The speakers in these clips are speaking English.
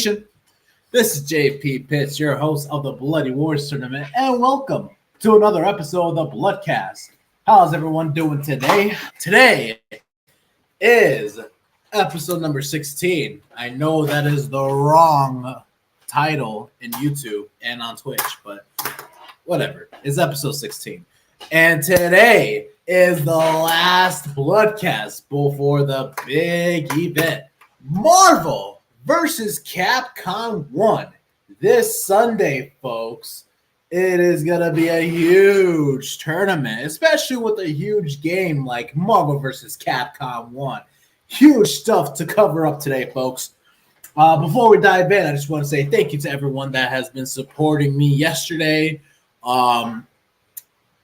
Nation, this is JP Pitts, your host of the Bloody Wars Tournament, and welcome to another episode of the Bloodcast. How's everyone doing today? Today is episode number 16. I know that is the wrong title in YouTube and on Twitch, but whatever. It's episode 16. And today is the last Bloodcast before the big event. Marvel versus Capcom 1. This Sunday, folks. It is going to be a huge tournament, especially with a huge game like Marvel versus Capcom 1. Huge stuff to cover up today, folks. Before we dive in, I just want to say thank you to everyone that has been supporting me yesterday.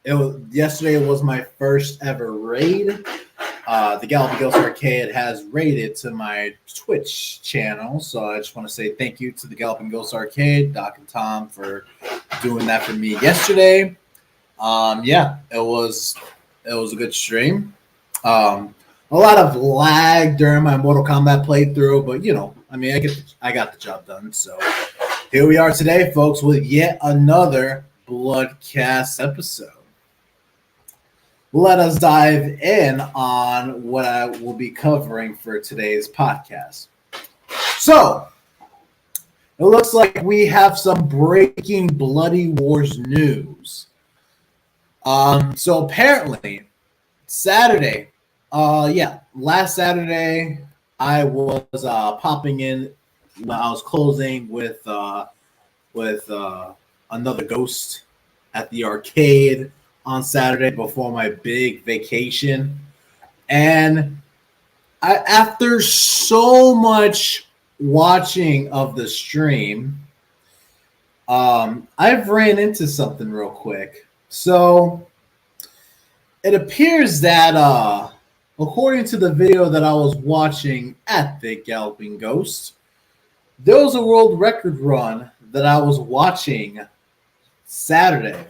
Yesterday was my first ever raid. The Galloping Ghost Arcade has raided to my Twitch channel, so I just want to say thank you to the Galloping Ghost Arcade, Doc and Tom, for doing that for me yesterday. It was a good stream. A lot of lag during my Mortal Kombat playthrough, but I got the job done. So here we are today, folks, with yet another Bloodcast episode. Let us dive in on what I will be covering for today's podcast. So, it looks like we have some breaking Bloody Wars news. So apparently, Saturday, last Saturday, I was popping in when I was closing with another ghost at the arcade on Saturday before my big vacation. And after so much watching of the stream, I've ran into something real quick. So it appears that according to the video that I was watching at the Galloping Ghost, there was a world record run that I was watching Saturday.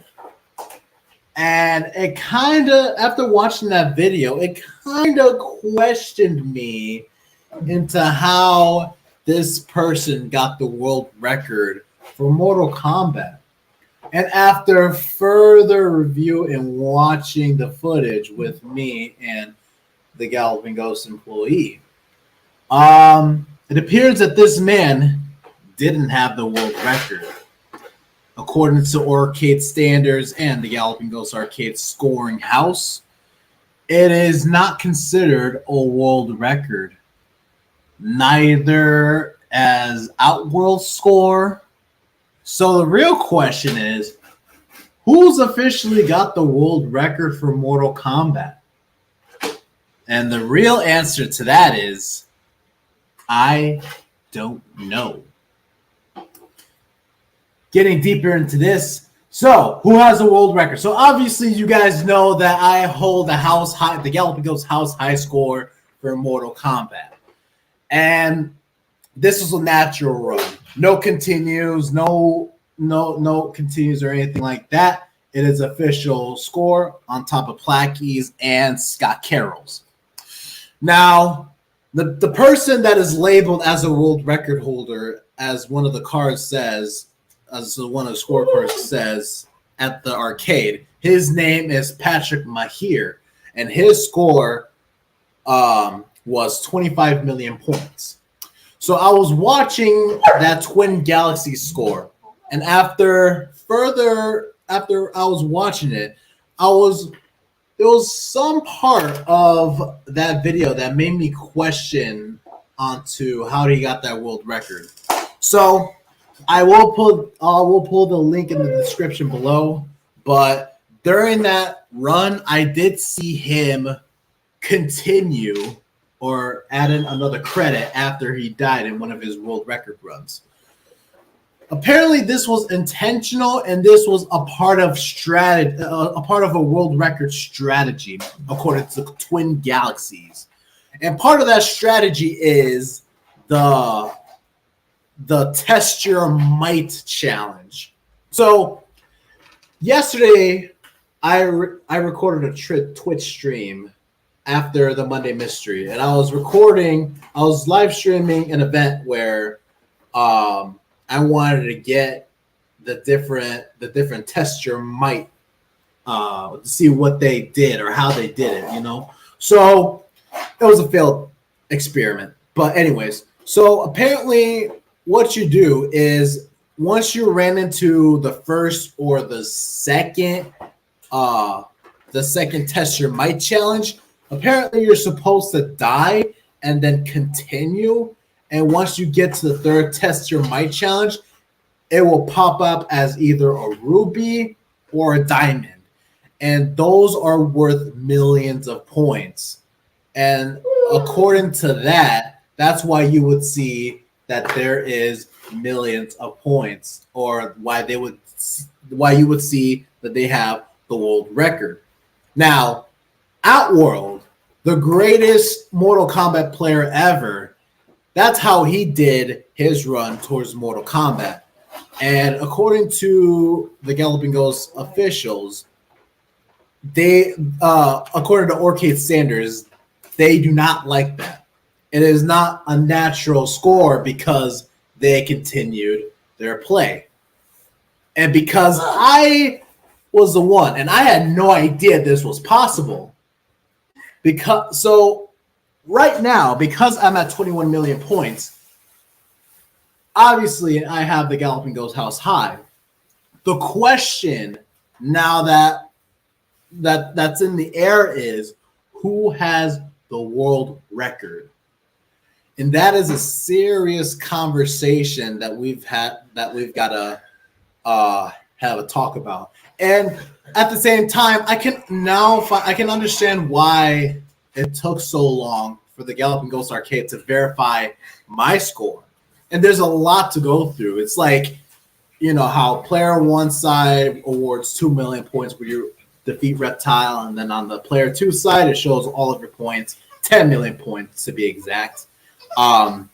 And it kind of, after watching that video, it kind of questioned me into how this person got the world record for Mortal Kombat. And after further review and watching the footage with me and the Galloping Ghost employee, it appears that this man didn't have the world record. According to arcade standards and the Galloping Ghost Arcade scoring house, it is not considered a world record, neither as Outworld score. So the real question is, who's officially got the world record for Mortal Kombat? And the real answer to that is, I don't know. Getting deeper into this, so who has the world record? So obviously, you guys know that I hold the Galloping Ghost house high score for Mortal Kombat, and this is a natural run. No continues, no continues or anything like that. It is official score on top of Placky's and Scott Carroll's. Now, the person that is labeled as a world record holder, as one of the cards says. As one of the scorecards says at the arcade, his name is Patrick Mahir, and his score was 25 million points. So I was watching that Twin Galaxy score, and after I was watching it, there was some part of that video that made me question onto how he got that world record. So I will pull the link in the description below, but during that run, I did see him continue or add in another credit after he died in one of his world record runs. Apparently, this was intentional, and this was a part of a world record strategy, according to Twin Galaxies. And part of that strategy is the Test Your Might challenge. So yesterday, I recorded a Twitch stream after the Monday Mystery, and I was live streaming an event where I wanted to get the different texture might to see what they did or how they did it, you know. So it was a failed experiment. But anyways, so apparently what you do is once you ran into the first or the second test your might challenge, apparently you're supposed to die and then continue. And once you get to the third test your might challenge, it will pop up as either a ruby or a diamond. And those are worth millions of points. And according to that, that's why you would see that there is millions of points, or why you would see that they have the world record. Now, Outworld, the greatest Mortal Kombat player ever, that's how he did his run towards Mortal Kombat. And according to the Galloping Ghost officials, they, according to Arcade standards, they do not like that. It is not a natural score because they continued their play. And because I was the one, and I had no idea this was possible. So right now, because I'm at 21 million points, obviously I have the Galloping Ghost House high. The question now that's in the air is who has the world record? And that is a serious conversation that we've got to have a talk about. And at the same time, I can understand why it took so long for the Galloping Ghost Arcade to verify my score. And there's a lot to go through. It's like, you know, how player one side awards 2 million points where you defeat Reptile, and then on the player two side, it shows all of your points, 10 million points to be exact. And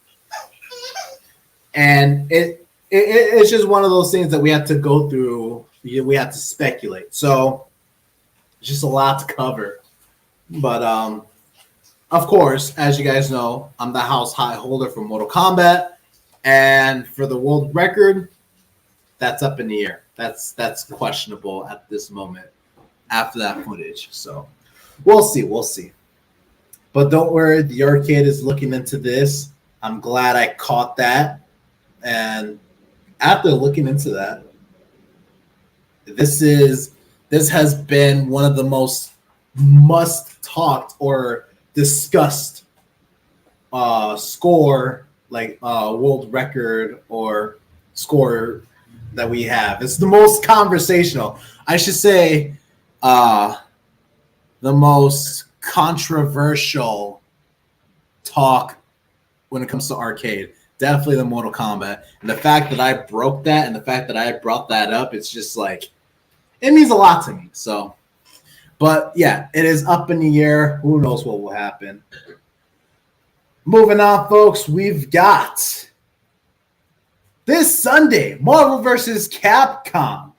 it's just one of those things that we have to go through. We have to speculate. So it's just a lot to cover. But of course, as you guys know, I'm the house high holder for Mortal Kombat. And for the world record, that's up in the air. That's questionable at this moment after that footage. So we'll see. But don't worry, the arcade is looking into this. I'm glad I caught that. And after looking into that, this has been one of the most must talked or discussed score, like world record or score that we have. It's the most conversational. I should say the most controversial talk when it comes to arcade. Definitely the Mortal Kombat. And the fact that I broke that and the fact that I brought that up, it's just like, it means a lot to me. So, but yeah, it is up in the air. Who knows what will happen. Moving on, folks, we've got this Sunday, Marvel vs. Capcom.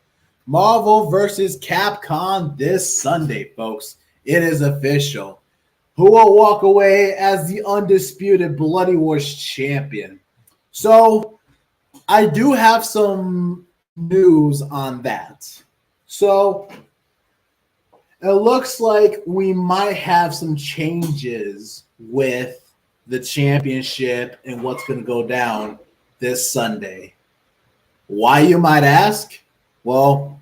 Marvel vs. Capcom this Sunday, folks. It is official. Who will walk away as the undisputed Bloody Wars champion? So I do have some news on that. So it looks like we might have some changes with the championship and what's going to go down this Sunday. Why, you might ask? Well,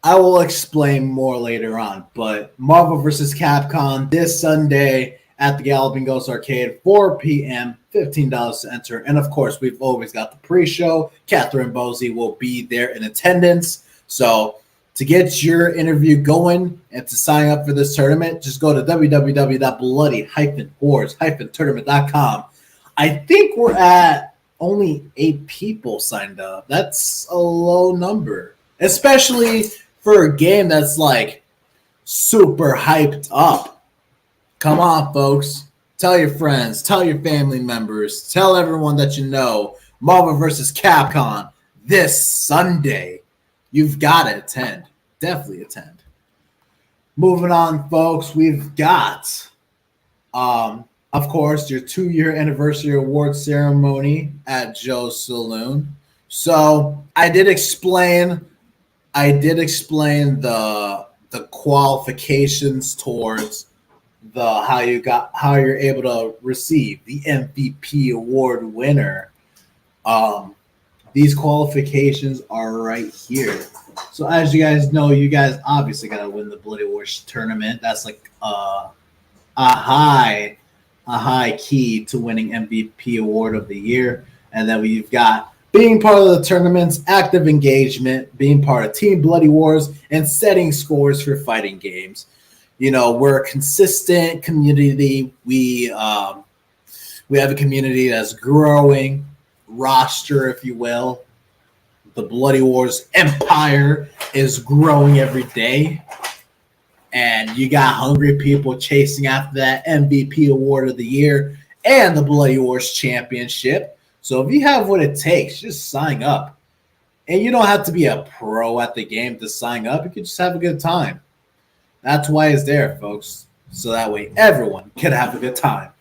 I will explain more later on. But Marvel vs. Capcom this Sunday at the Galloping Ghost Arcade, 4 p.m., $15 to enter. And, of course, we've always got the pre-show. Catherine Bosey will be there in attendance. So to get your interview going and to sign up for this tournament, just go to www.bloody-wars-tournament.com. I think we're at only 8 people signed up. That's a low number, especially for a game that's like super hyped up. Come on, folks. Tell your friends, tell your family members, tell everyone that you know. Marvel vs. Capcom this Sunday. You've got to attend. Definitely attend. Moving on, folks, we've got a of course, your 2-year anniversary award ceremony at Joe's Saloon. So I did explain the qualifications towards the how you're able to receive the MVP award winner. Um, these qualifications are right here. So as you guys know, you guys obviously gotta win the Bloody Wars tournament. That's like a high key to winning MVP award of the year. And then we've got being part of the tournament's active engagement, being part of Team Bloody Wars, and setting scores for fighting games. You know, we're a consistent community. We have a community that's growing, roster, if you will. The Bloody Wars empire is growing every day. And you got hungry people chasing after that MVP award of the year and the Bloody Wars championship. So if you have what it takes, just sign up. And you don't have to be a pro at the game to sign up. You can just have a good time. That's why it's there, folks. So that way everyone can have a good time.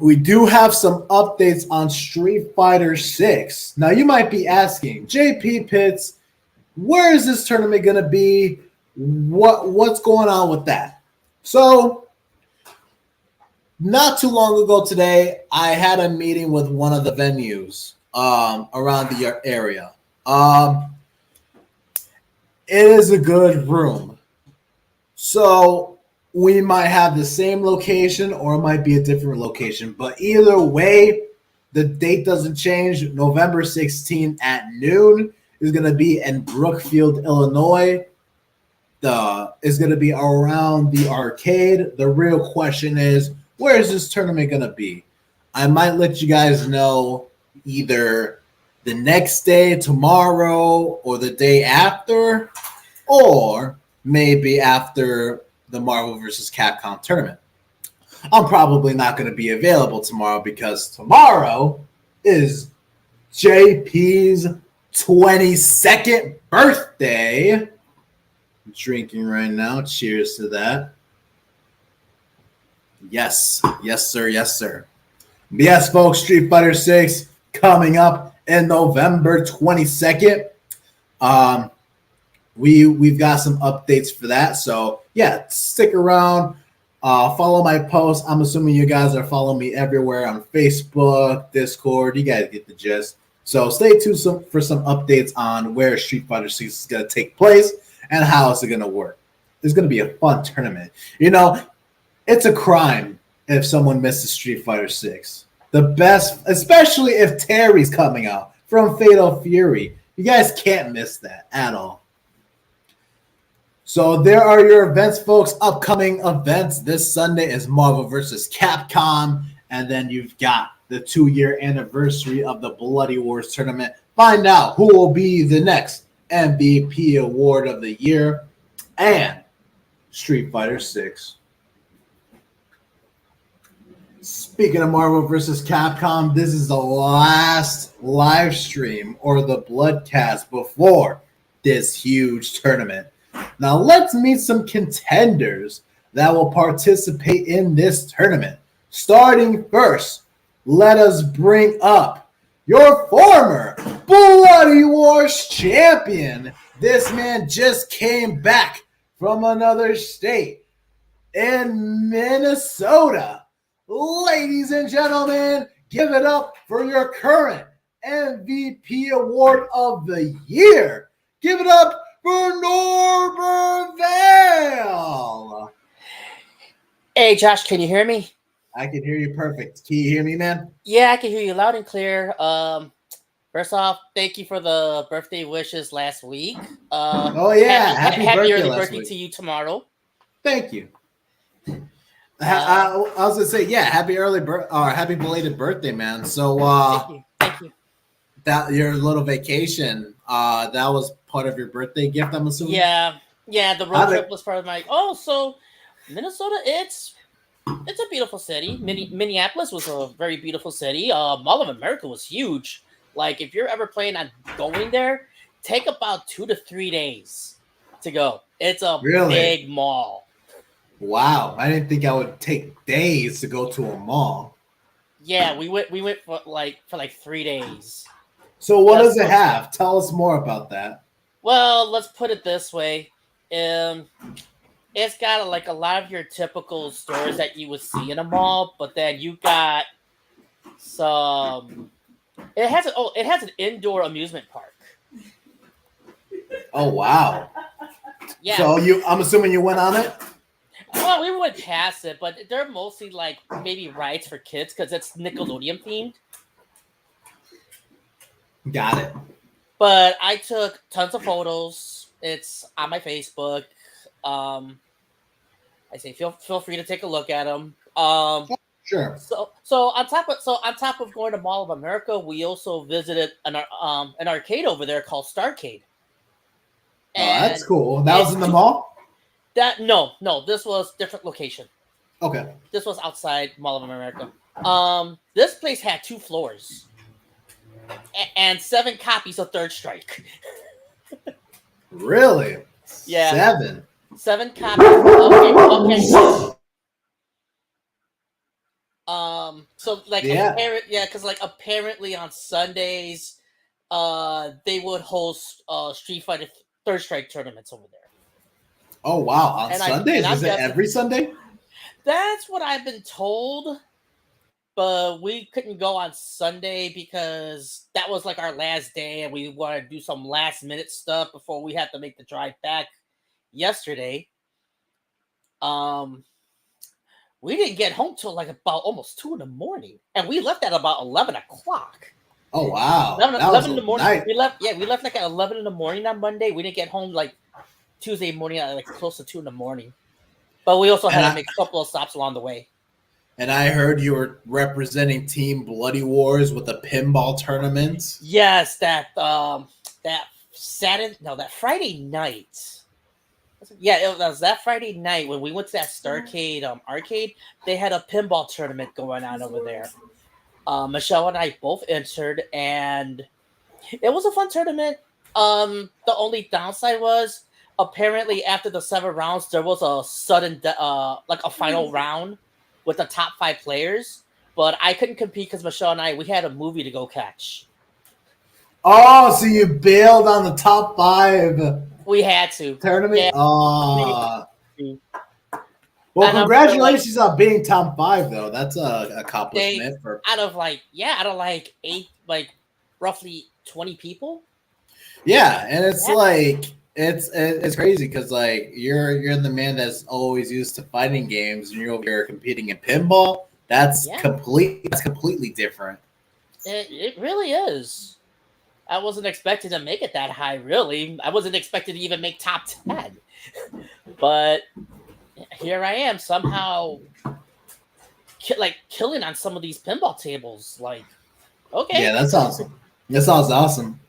We do have some updates on Street Fighter 6. Now you might be asking, JP Pitts, where is this tournament going to be? What's going on with that? So not too long ago today, I had a meeting with one of the venues around the area. It is a good room. So we might have the same location or it might be a different location. But either way, the date doesn't change. November 16th at noon is going to be in Brookfield, Illinois. Is going to be around the arcade. The real question is, where is this tournament going to be? I might let you guys know either the next day, tomorrow, or the day after, or maybe after the Marvel vs. Capcom tournament. I'm probably not going to be available tomorrow because tomorrow is JP's 22nd birthday. I'm drinking right now. Cheers to that. Yes, sir. But yes, folks, Street Fighter 6 coming up in November 22nd. We've got some updates for that. So yeah, stick around. Follow my posts. I'm assuming you guys are following me everywhere on Facebook, Discord. You guys get the gist. So stay tuned for some updates on where Street Fighter 6 is going to take place and how it's going to work. It's going to be a fun tournament. You know, it's a crime if someone misses Street Fighter 6. The best, especially if Terry's coming out from Fatal Fury. You guys can't miss that at all. So there are your events, folks. Upcoming events this Sunday is Marvel vs. Capcom. And then you've got the 2-year anniversary of the Bloody Wars tournament. Find out who will be the next MVP award of the year. And Street Fighter 6. Speaking of Marvel vs. Capcom, this is the last live stream or the Bloodcast before this huge tournament. Now let's meet some contenders that will participate in this tournament. Starting first, let us bring up your former Bloody Wars champion. This man just came back from another state in Minnesota. Ladies and gentlemen, give it up for your current MVP award of the year. Give it up for Norbert Vale. Hey, Josh, can you hear me? I can hear you perfect. Can you hear me, man? Yeah, I can hear you loud and clear. First off, thank you for the birthday wishes last week. Oh, yeah. Happy early birthday to you tomorrow. Thank you. I was gonna say, yeah, happy belated birthday, man. So, thank you. That your little vacation, that was part of your birthday gift, I'm assuming. Yeah. The road trip was part of my. Oh, so Minnesota, it's a beautiful city. Minneapolis was a very beautiful city. Mall of America was huge. Like, if you're ever planning on going there, take about 2 to 3 days to go. It's a big mall. Wow, I didn't think I would take days to go to a mall. Yeah, we went for like 3 days. So what does it have? Tell us more about that. Well, let's put it this way. It's got like a lot of your typical stores that you would see in a mall, but then you got some. It has an indoor amusement park. Oh wow! Yeah. So I'm assuming you went on it. Well, we went past it, but they're mostly like maybe rides for kids because it's Nickelodeon themed. Got it. But I took tons of photos. It's on my Facebook. I say feel free to take a look at them. Sure. So on top of going to Mall of America, we also visited an arcade over there called Starcade. Oh, that's cool. That was in the mall? No, this was different location. Okay. This was outside Mall of America. This place had 2 floors and 7 copies of Third Strike. Really? Yeah. 7 copies. Okay. So like because like apparently on Sundays, they would host Street Fighter Third Strike tournaments over there. Oh wow! On Sundays, is it every Sunday? That's what I've been told, but we couldn't go on Sunday because that was like our last day, and we wanted to do some last minute stuff before we had to make the drive back yesterday. We didn't get home till like about almost 2 a.m, and we left at about 11 o'clock. Oh wow! 11 in the morning. Night. We left like at 11 in the morning on Monday. We didn't get home like Tuesday morning at like close to 2 a.m. But we also had to make a couple of stops along the way. And I heard you were representing Team Bloody Wars with a pinball tournament. Yes, that Friday night. Yeah, it was that Friday night when we went to that Starcade arcade. They had a pinball tournament going on over there. Michelle and I both entered, and it was a fun tournament. The only downside was apparently after the 7 rounds, there was a sudden like a final round with the top 5 players, but I couldn't compete because Michelle and we had a movie to go catch. Oh, so you bailed on the top 5. We had to. Tournament? Yeah. Well, congratulations on being top 5, though. That's an accomplishment. Out of 8, like roughly 20 people. Yeah, and it's like it's crazy because like you're the man that's always used to fighting games, and you're over here competing in pinball. That's completely different. It really is. I wasn't expecting to make it that high, really. I wasn't expecting to even make top 10. But here I am, somehow killing on some of these pinball tables. Like, okay. Yeah, that's awesome. That sounds awesome.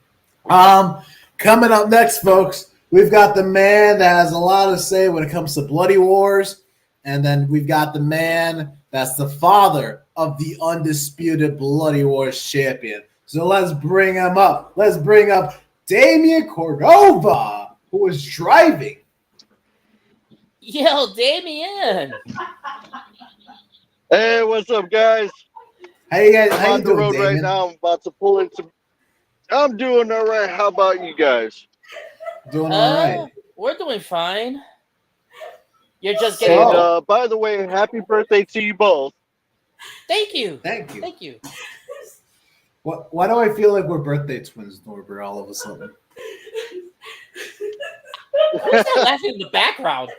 Coming up next, folks, we've got the man that has a lot to say when it comes to Bloody Wars. And then we've got the man that's the father of the undisputed Bloody Wars champion. So let's bring him up. Let's bring up Damien Cordova, who was driving. Yo, Damien. Hey, what's up, guys? How you guys? I'm on the road right now. I'm about to pull into. I'm doing all right. How about you guys? Doing all right. We're doing fine. You're just getting. And by the way, happy birthday to you both. Thank you. Thank you. Thank you. Why do I feel like we're birthday twins, Norbert, all of a sudden? Who's that laughing in the background?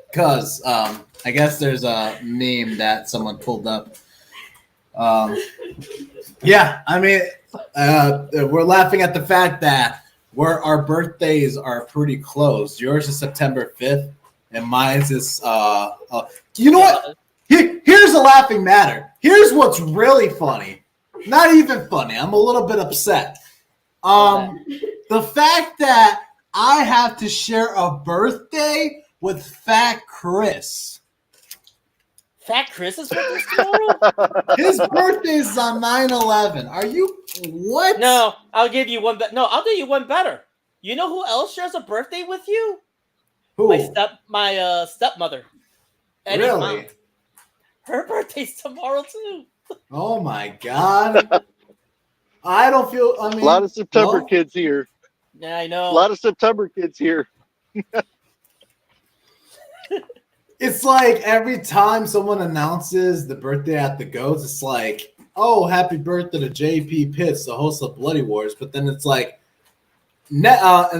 Because I guess there's a meme that someone pulled up. Yeah, I mean, we're laughing at the fact that our birthdays are pretty close. Yours is September 5th, and mine is you know what? Here's a laughing matter. Here's what's really funny. Not even funny. I'm a little bit upset. The fact that I have to share a birthday with Fat Chris. Fat Chris's birthday tomorrow? His birthday is on 9/11. Are you what? No, I'll give you one. I'll do you one better. You know who else shares a birthday with you? Who? My stepmother. Eddie's Really? mom. Her birthday's tomorrow too. Oh my God. I don't feel. I mean, A lot of September no? kids here. Yeah, I A know. lot of September kids here. It's like every time someone announces the birthday at the Goats, it's like, oh, happy birthday to JP Pitts, the host of Bloody Wars. But then it's like, and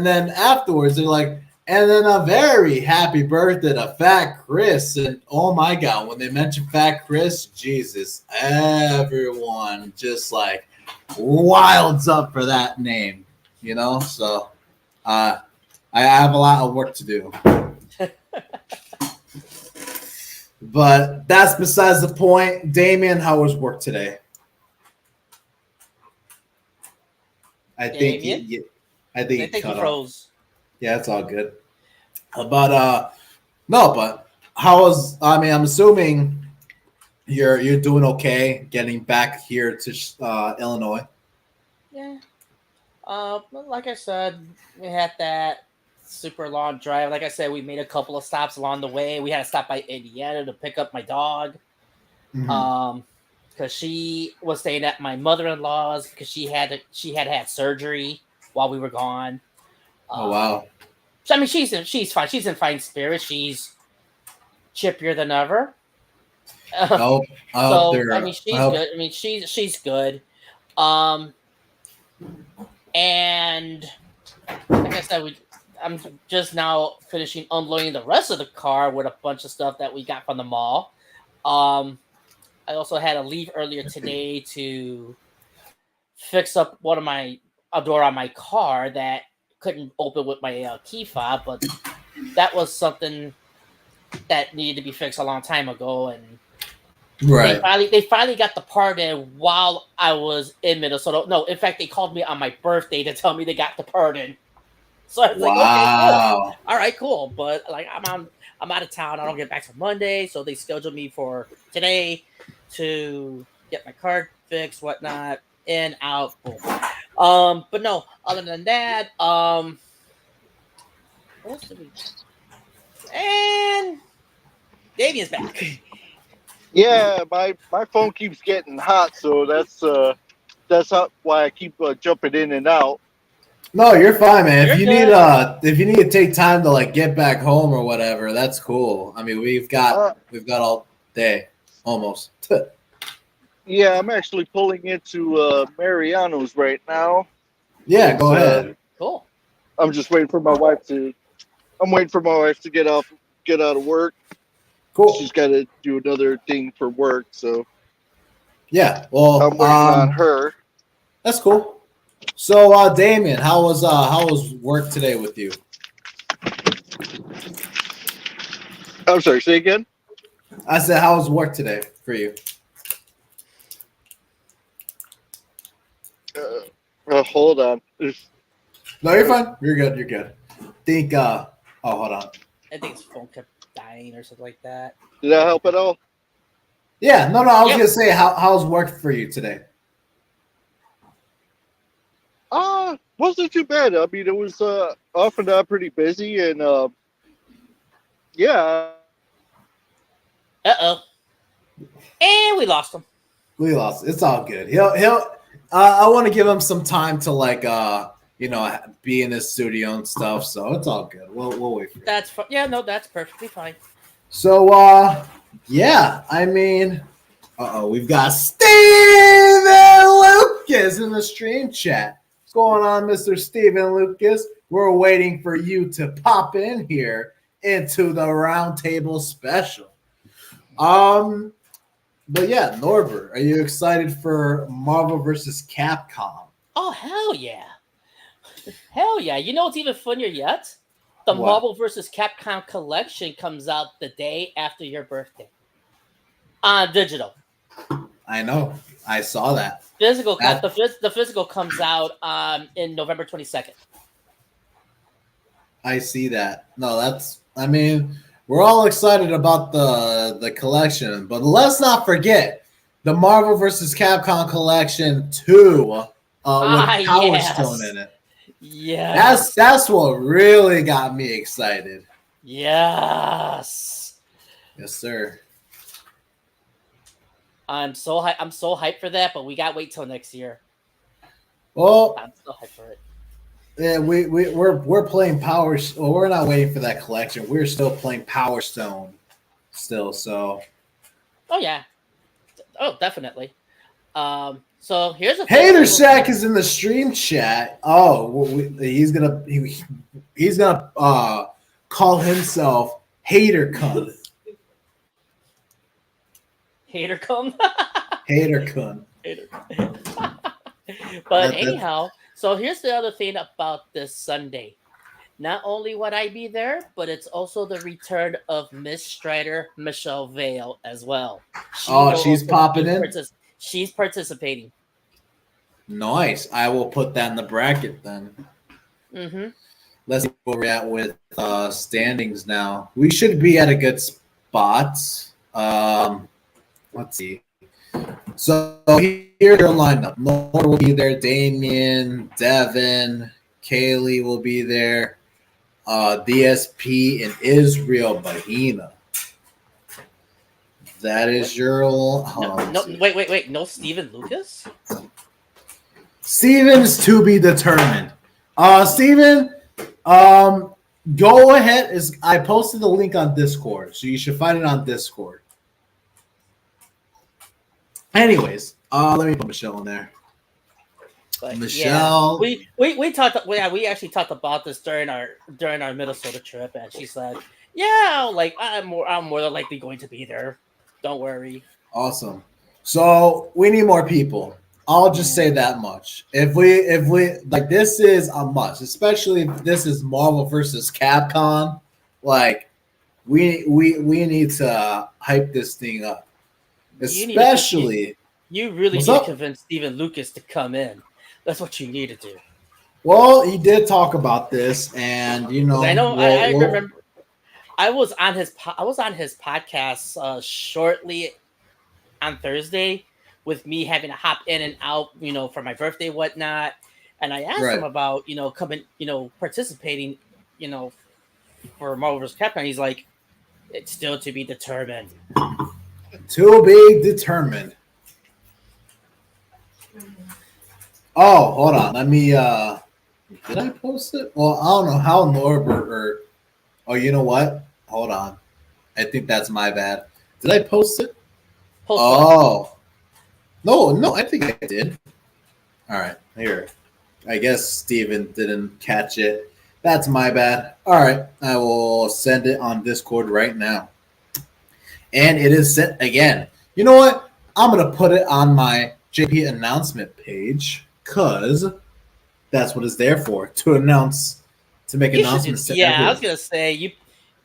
then afterwards they're like, and then a very happy birthday to Fat Chris. And oh my God, when they mention Fat Chris, Jesus, everyone just like wilds up for that name, you know? So I have a lot of work to do. But that's besides the point. Damien, how was work today? I think he froze. Yeah, it's all good. But no, how was? I mean, I'm assuming you're doing okay getting back here to Illinois. Yeah. Like I said, we had that super long drive. Like I said, we made a couple of stops along the way. We had to stop by Indiana to pick up my dog. Mm-hmm. Because she was staying at my mother-in-law's because she had surgery while we were gone. Oh wow! I mean, she's fine. She's in fine spirits. She's chippier than ever. I mean, she's good. I mean, she's good. And like I said, I'm just now finishing unloading the rest of the car with a bunch of stuff that we got from the mall. I also had to leave earlier today to fix up a door on my car that couldn't open with my key fob, but that was something that needed to be fixed a long time ago, and right. They finally got the part in while I was in Minnesota. No, in fact, they called me on my birthday to tell me they got the part in. So I was like, okay, cool. All right, cool. But like, I'm out of town. I don't get back till Monday, so they scheduled me for today to get my car fixed, whatnot, in, out, boom. But no, other than that, what else did we do? And Damien's back. Yeah, my phone keeps getting hot, so that's why I keep jumping in and out. No, you're fine, man. If you need to take time to like get back home or whatever, that's cool. I mean, we've got all day almost. Yeah, I'm actually pulling into Mariano's right now. Yeah, go ahead. Cool. I'm just waiting for my wife to. I'm waiting for my wife to get out of work. Cool. She's got to do another thing for work, so. Yeah, well, I'm waiting on her. That's cool. So, Damien, how was work today with you? I'm sorry, say again? I said, how was work today for you? Hold on. No, you're fine. You're good. Think, hold on. I think his phone kept dying or something like that. Did that help at all? Yeah, no, I was going to say, how's work for you today? Wasn't too bad. I mean, it was off and on pretty busy, and yeah. Uh-oh. And we lost him. It's all good. He'll I want to give him some time to like be in his studio and stuff, so it's all good. We'll wait for it. That's that's perfectly fine. So I mean, we've got Steven Lucas in the stream chat. What's going on, Mr. Steven Lucas? We're waiting for you to pop in here into the roundtable special. But yeah, Norbert, are you excited for Marvel vs. Capcom? Oh, hell yeah. Hell yeah. You know what's even funnier yet? The What? Marvel vs. Capcom collection comes out the day after your birthday. On digital. I know. I saw that. The physical comes out in November 22nd. I see that. No, we're all excited about the collection, but let's not forget the Marvel vs. Capcom collection 2 with Power Stone in it. Yeah. That's what really got me excited. Yes. Yes, sir. I'm so hyped for that, but we gotta wait till next year. Well, I'm so hyped for it. yeah, we're playing Power. Well, we're not waiting for that collection. We're still playing Power Stone, still. So Oh yeah. Oh, definitely. So here's a fun Hater little Shack thing. is in the stream chat. Oh, he's gonna call himself Hater Kun. Hater come. Hater Kun. Hater. But That anyhow, so here's the other thing about this Sunday. Not only would I be there, but it's also the return of Miss Strider Michelle Vale as well. She oh, will she's also popping be in. she's participating. Nice. I will put that in the bracket then. Mm-hmm. Let's see where we're at with standings now. We should be at a good spot. Let's see. So here's your lineup. Nora will be there. Damien, Devin, Kaylee will be there. DSP and Israel Bahina. That is your. Wait. No, Steven Lucas. Steven's to be determined. Steven, go ahead. I posted the link on Discord, so you should find it on Discord. Anyways, let me put Michelle in there. But Michelle, yeah, we talked. We actually talked about this during our Minnesota trip, and she's like, "Yeah, like I'm more than likely going to be there. Don't worry." awesome. So we need more people. I'll just say that much. If we like, this is a must, especially if this is Marvel versus Capcom. Like, we need to hype this thing up, especially. You really need to convince Steven Lucas to come in. That's what you need to do. Well, he did talk about this, and I remember I was on his podcast shortly on Thursday with me having to hop in and out, for my birthday, whatnot. And I asked him about, coming, participating, for Marvel vs. Capcom. He's like, it's still to be determined. To be determined. Oh, hold on. Let me. Did I post it? Well, I don't know how Norbert or. Oh, you know what? Hold on. I think that's my bad. Did I post it? No. I think I did. All right, here. I guess Steven didn't catch it. That's my bad. All right, I will send it on Discord right now. And it is sent again. You know what? I'm going to put it on my JP announcement page because that's what it's there for, to make announcements. I was going to say,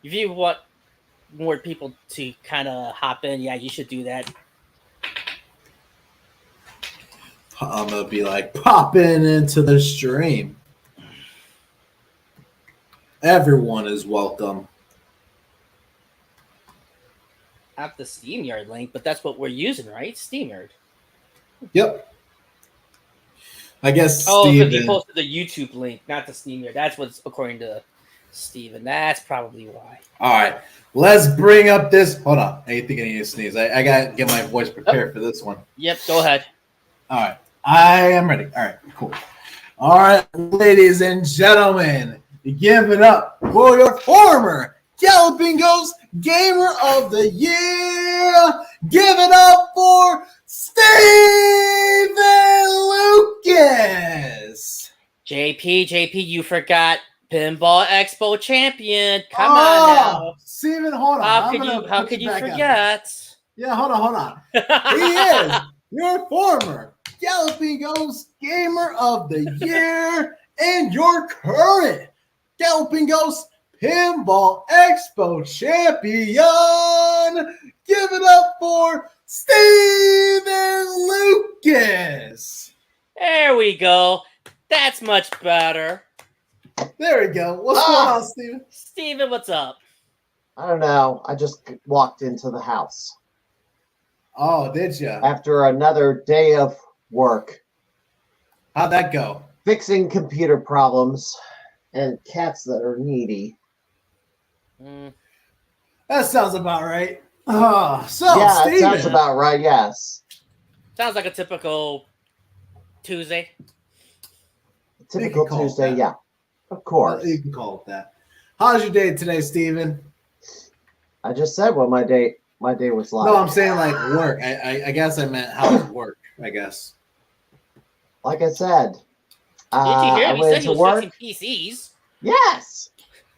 if you want more people to kind of hop in, yeah, you should do that. I'm going to be like, popping into the stream. Everyone is welcome. Not the SteamYard link, but that's what we're using, right? SteamYard. Yep. I guess because he posted the YouTube link, not the SteamYard. That's what's according to Steven. That's probably why. All right. Let's bring up this. Hold on. I think I need to sneeze. I got to get my voice prepared for this one. Yep. Go ahead. All right. I am ready. All right. Cool. All right, ladies and gentlemen, give it up for your former Galloping Ghost Gamer of the Year. Give it up for Steven Lucas. JP, you forgot Pinball Expo champion. Come on now. Steven, hold on. How could you forget? Yeah, hold on. He is your former Galloping Ghost Gamer of the Year and your current Galloping Ghost Pinball Expo champion. Give it up for Steven Lucas. There we go. That's much better. There we go. What's going on, Steven? Steven, what's up? I don't know. I just walked into the house. Oh, did you? After another day of work. How'd that go? Fixing computer problems and cats that are needy. That sounds about right. Yeah, Steven. it sounds about right. Yes. Sounds like a typical Tuesday. Typical Tuesday. Yeah, of course. You can call it that. How's your day today, Steven? I just said what my day was like. No, I'm saying like work. I guess I meant how's work. I guess. Like I said, Did you hear I him? He went said he to was work. fixing PCs. Yes.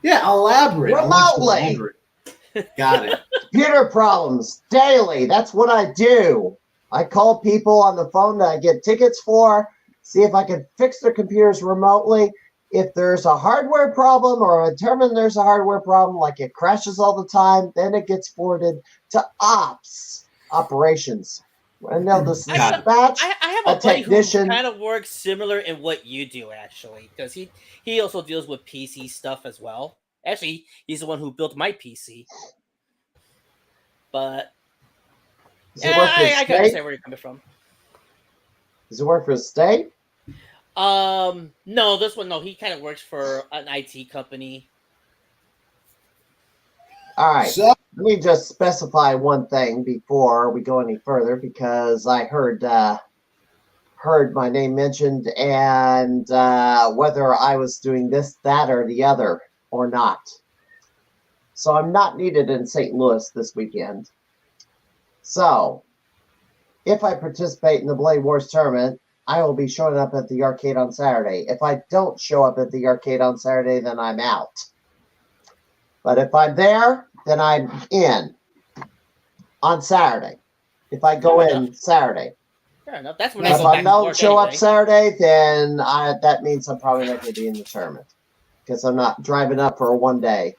Yeah, elaborate. Remotely. Got it. Computer problems daily. That's what I do. I call people on the phone that I get tickets for, see if I can fix their computers remotely. If there's a hardware problem or I determine there's a hardware problem, like it crashes all the time, then it gets forwarded to operations. And they'll dispatch I have a buddy technician. who kind of works similar in what you do, actually, because he also deals with PC stuff as well. Actually, he's the one who built my PC. But I can understand where you're coming from. Does it work for the state? No, this one, no. He kind of works for an IT company. All right. So, let me just specify one thing before we go any further, because I heard my name mentioned and whether I was doing this, that, or the other or not. So I'm not needed in St. Louis this weekend. So if I participate in the Blade Wars tournament, I will be showing up at the arcade on Saturday. If I don't show up at the arcade on Saturday, then I'm out. But if I'm there, then I'm in on Saturday. If I go in Saturday. Fair enough. That's when if I don't show up Saturday, then that means I'm probably not going to be in the tournament because I'm not driving up for one day.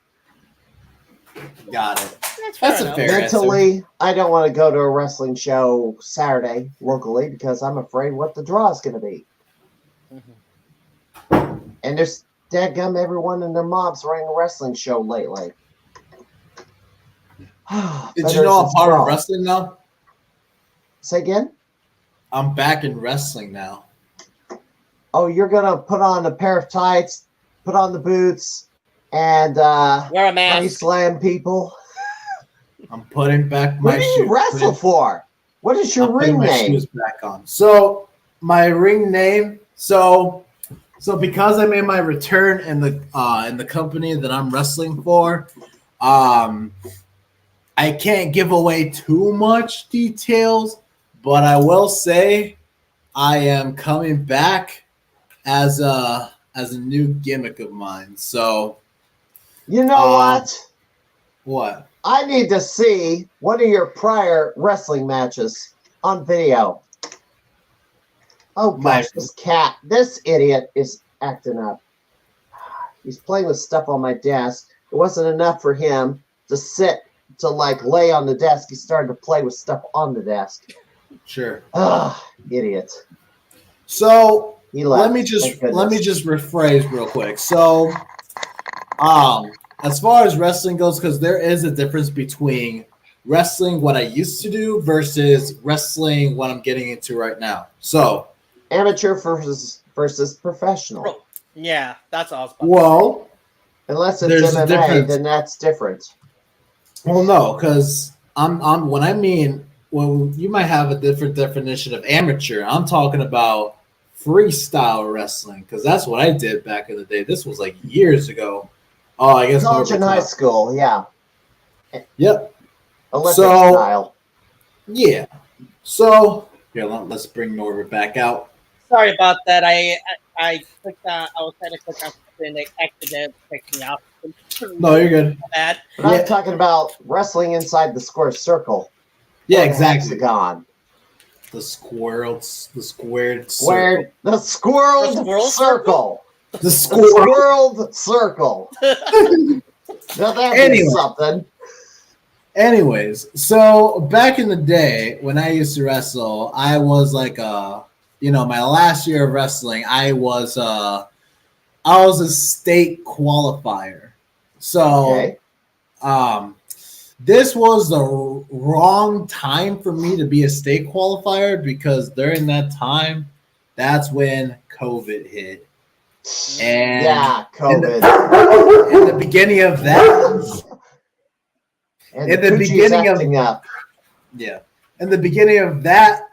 Got it. That's a fair Mentally, answer. I don't want to go to a wrestling show Saturday locally because I'm afraid what the draw is going to be. Mm-hmm. And there's dadgum everyone and their moms running a wrestling show lately. Did you know I'm part of wrestling now? Say again? I'm back in wrestling now. Oh, you're going to put on a pair of tights, put on the boots, and wear a mask. Body slam people. I'm putting back my shoes. What do you wrestle for? What is your ring name? My shoes back on. So my ring name. So because I made my return in the company that I'm wrestling for, I can't give away too much details, but I will say I am coming back as a new gimmick of mine. So you know what? What? I need to see one of your prior wrestling matches on video. Oh gosh, this idiot is acting up. He's playing with stuff on my desk. It wasn't enough for him to lay on the desk. He started to play with stuff on the desk. Sure. Idiot. So let me just rephrase real quick. So, as far as wrestling goes, because there is a difference between wrestling what I used to do versus wrestling what I'm getting into right now. So, amateur versus professional. Yeah, that's awesome. Well, unless it's MMA, then that's different. Well, no, because you might have a different definition of amateur. I'm talking about freestyle wrestling because that's what I did back in the day. This was like years ago. Oh, I guess college and high school, yeah. Yep. Olympic style. Yeah. So here, let's bring Norbert back out. Sorry about that. I clicked on. I was trying to click on something that accidentally picked me up. No, you're good. But I'm talking about wrestling inside the square circle. Yeah, exactly. Hexagon. The squared circle. The squirreled circle. The squirreled circle. Now that means something. Anyways, so back in the day when I used to wrestle, I was like my last year of wrestling, I was a state qualifier. So this was the wrong time for me to be a state qualifier because during that time, that's when COVID hit. And COVID. In the beginning of that, And in the the Poochie's beginning acting of up. yeah, in the beginning of that,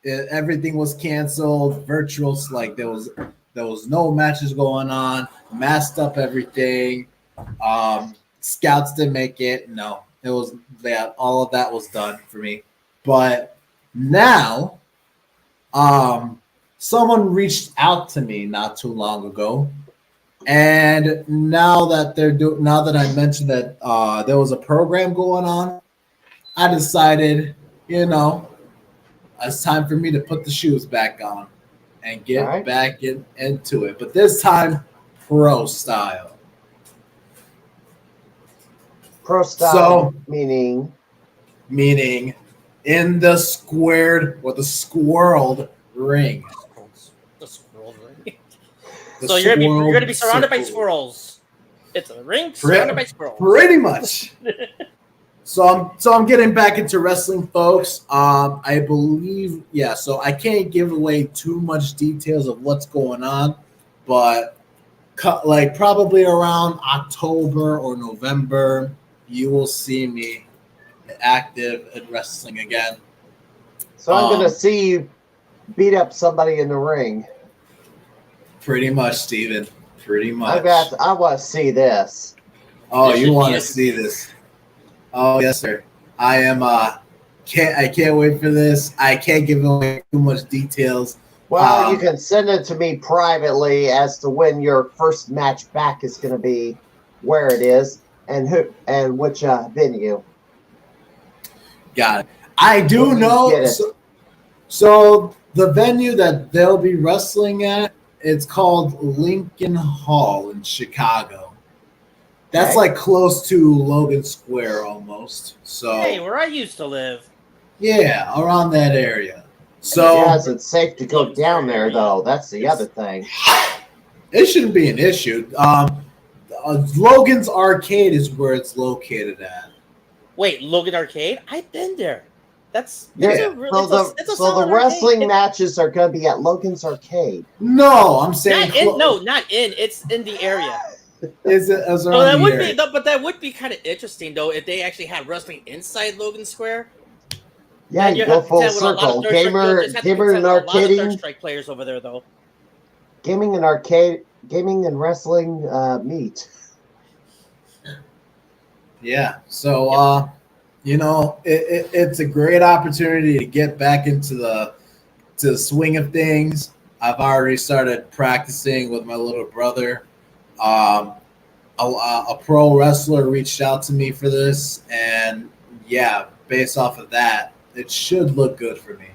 everything was canceled. Virtuals, like there was no matches going on. Masked up everything. Scouts didn't make it. No, it was all of that was done for me. But now, someone reached out to me not too long ago, and now that now that I mentioned that there was a program going on, I decided, it's time for me to put the shoes back on and All get right. back into it. But this time, pro style. Pro style So, meaning meaning in the squared or the squirreled ring. The squirrel ring. The So you're gonna be surrounded by circle. squirrels. It's a ring surrounded by squirrels. Pretty much. So I'm getting back into wrestling, folks. I believe, yeah. So I can't give away too much details of what's going on, but like probably around October or November, you will see me active in wrestling again. so I'm gonna see you beat up somebody in the ring. Pretty much, Steven. Pretty much. I want to see this. Oh, This you should want be to see this? Oh, yes, sir. I am. I can't wait for this. I can't give away too much details. Well, you can send it to me privately as to when your first match back is going to be, where it is, and who and which venue. Got it. I do When you know. get it. So the venue that they'll be wrestling at, it's called Lincoln Hall in Chicago. That's Okay. like close to Logan Square almost. So Hey, where I used to live. yeah, around that area. So Yes, it's safe to go down there, though. That's the other thing. it shouldn't be an issue. Logan's Arcade is where it's located at. Wait, Logan Arcade? I've been there. That's Yeah. a So solid the wrestling arcade. matches are going to be at Logan's Arcade. No, I'm saying Not in. It's in the area. Is it as So that would be, but that would be kind of interesting though if they actually had wrestling inside Logan Square. Yeah, you go full circle. Gamer and arcading. Third Strike players over there though. Gaming and wrestling meet. Yeah. So it's a great opportunity to get back into the swing of things. I've already started practicing with my little brother. A pro wrestler reached out to me for this, and yeah, based off of that, it should look good for me.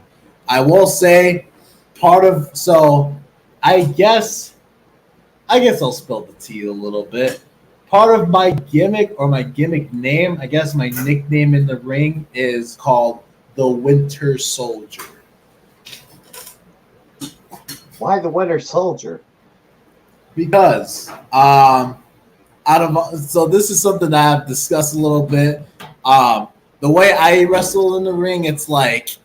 I will say, I guess I'll spill the tea a little bit. Part of my gimmick or my gimmick name, I guess my nickname in the ring is called the Winter Soldier. Why the Winter Soldier? Because so this is something that I've discussed a little bit. The way I wrestle in the ring, it's like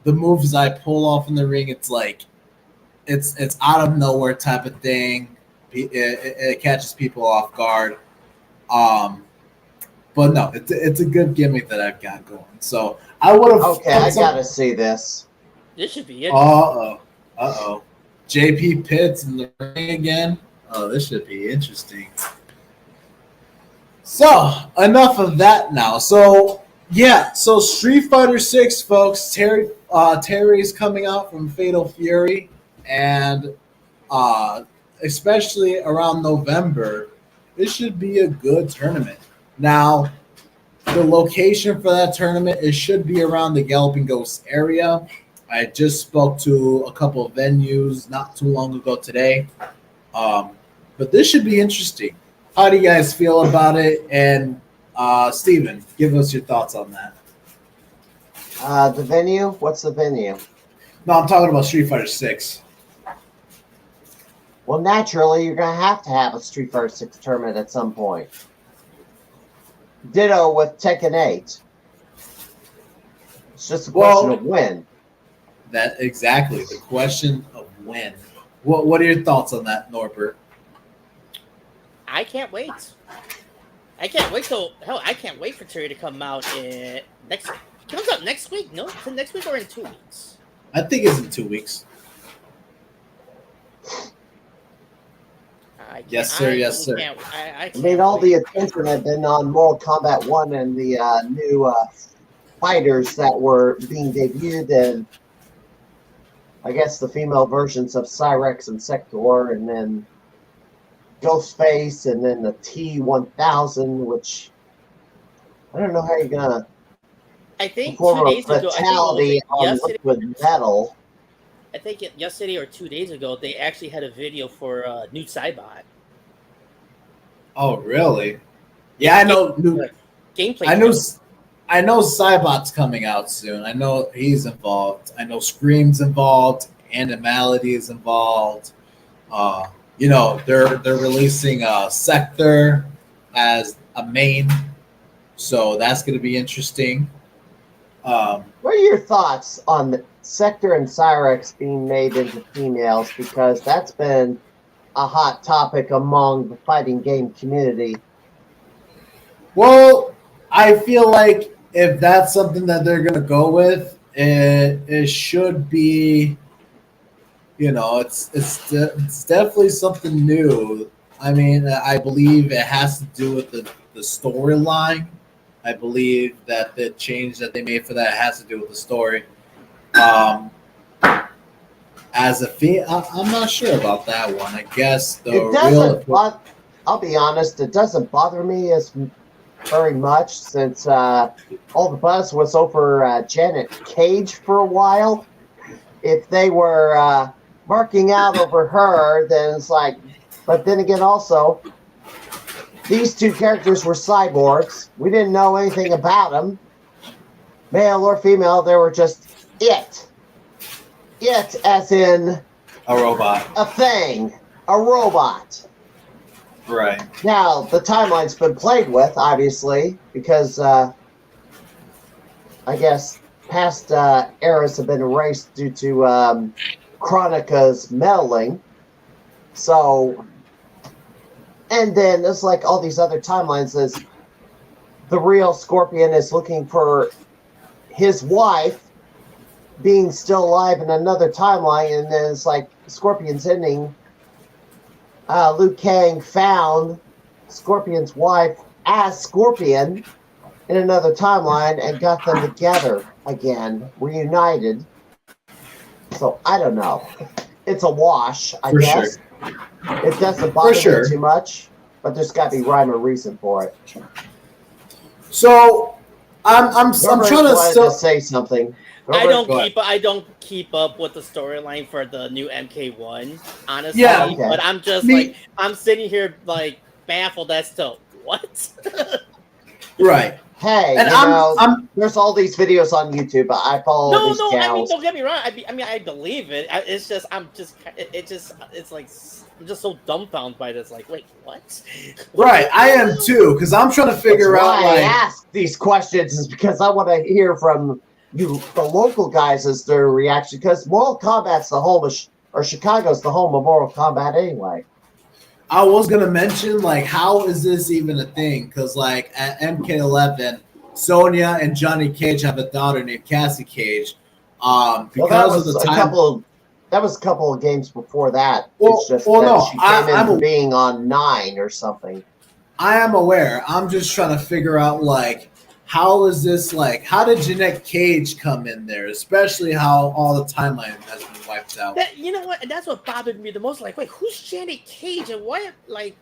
the moves I pull off in the ring. It's like it's out of nowhere type of thing. It catches people off guard. But no, it's a good gimmick that I've got going. So I would have. Okay, I gotta see this. This should be it. Uh-oh. JP Pitts in the ring again. Oh, this should be interesting. So, enough of that now. So, yeah. So, Street Fighter 6, folks. Terry's coming out from Fatal Fury. And especially around November, this should be a good tournament. Now, the location for that tournament, it should be around the Galloping Ghost area. I just spoke to a couple of venues not too long ago today. But this should be interesting. How do you guys feel about it? And Steven, give us your thoughts on that. The venue? What's the venue? No, I'm talking about Street Fighter 6. Well, naturally, you're going to have a Street Fighter 6 tournament at some point. Ditto with Tekken 8. It's just a question of when. That exactly the question of when. What are your thoughts on that, Norbert? I can't wait. I can't wait till I can't wait for Terry to come out in next. Comes out next week? No, is it next week or in 2 weeks? I think it's in 2 weeks. Yes, sir. Yes, sir. I mean, all the attention had been on Mortal Kombat 1 and the new fighters that were being debuted, and I guess the female versions of Cyrex and Sector, and then Ghostface, and then the T-1000, which I don't know how you're gonna. I think 2 perform days a ago. fatality on liquid metal. I think yesterday or 2 days ago, they actually had a video for New Cybot. Oh, really? Yeah, I know. Gameplay. I know Cybot's coming out soon. I know he's involved. I know Scream's involved. Animality is involved. You know, they're releasing Sector as a main, so that's going to be interesting. What are your thoughts on Sector and Cyrex being made into females? Because that's been a hot topic among the fighting game community. Well, I feel like if that's something that they're going to go with, it should be, you know, it's definitely something new. I mean, I believe it has to do with the storyline. I believe that the change that they made for that has to do with the story. As a I'm not sure about that one. I guess it doesn't. I'll be honest. It doesn't bother me as very much since all the buzz was over Janet Cage for a while. If they were marking out over her, then it's like. But then again, also, these two characters were cyborgs. We didn't know anything about them, male or female. They were just it. It as in a robot, a thing, a robot. Right. Now, the timeline's been played with, obviously, because I guess past eras have been erased due to Chronica's meddling. So, and then it's like all these other timelines is the real Scorpion is looking for his wife being still alive in another timeline, and then it's like Scorpion's ending. Liu Kang found Scorpion's wife as Scorpion in another timeline and got them together again, reunited. So I don't know. It's a wash, I guess. Sure. It doesn't bother me too much, but there's got to be rhyme or reason for it. So I'm trying to say something. I don't keep up with the storyline for the new MK1, honestly. Yeah, okay. But I'm just like I'm sitting here like baffled as to what. Right. Hey, and there's all these videos on YouTube. I follow these gals. I mean, don't get me wrong. I mean, I believe it. It's just it's like I'm just so dumbfounded by this. Like, wait, what? Right, I am too, because I'm trying to figure out. Why I ask these questions is because I want to hear from you, the local guys, as their reaction. Because Mortal Kombat's the home of, or Chicago's the home of Mortal Kombat anyway. I was gonna mention, like, how is this even a thing? Because, like, at MK11, Sonya and Johnny Cage have a daughter named Cassie Cage. Because of the time, that was a couple of games before that. Well, it's just she came in being on 9 or something. I am aware. I'm just trying to figure out, like, how is this, like, how did Jeanette Cage come in there? Especially how all the timeline has been wiped out. You know what? That's what bothered me the most. Like, wait, who's Janet Cage and why, like,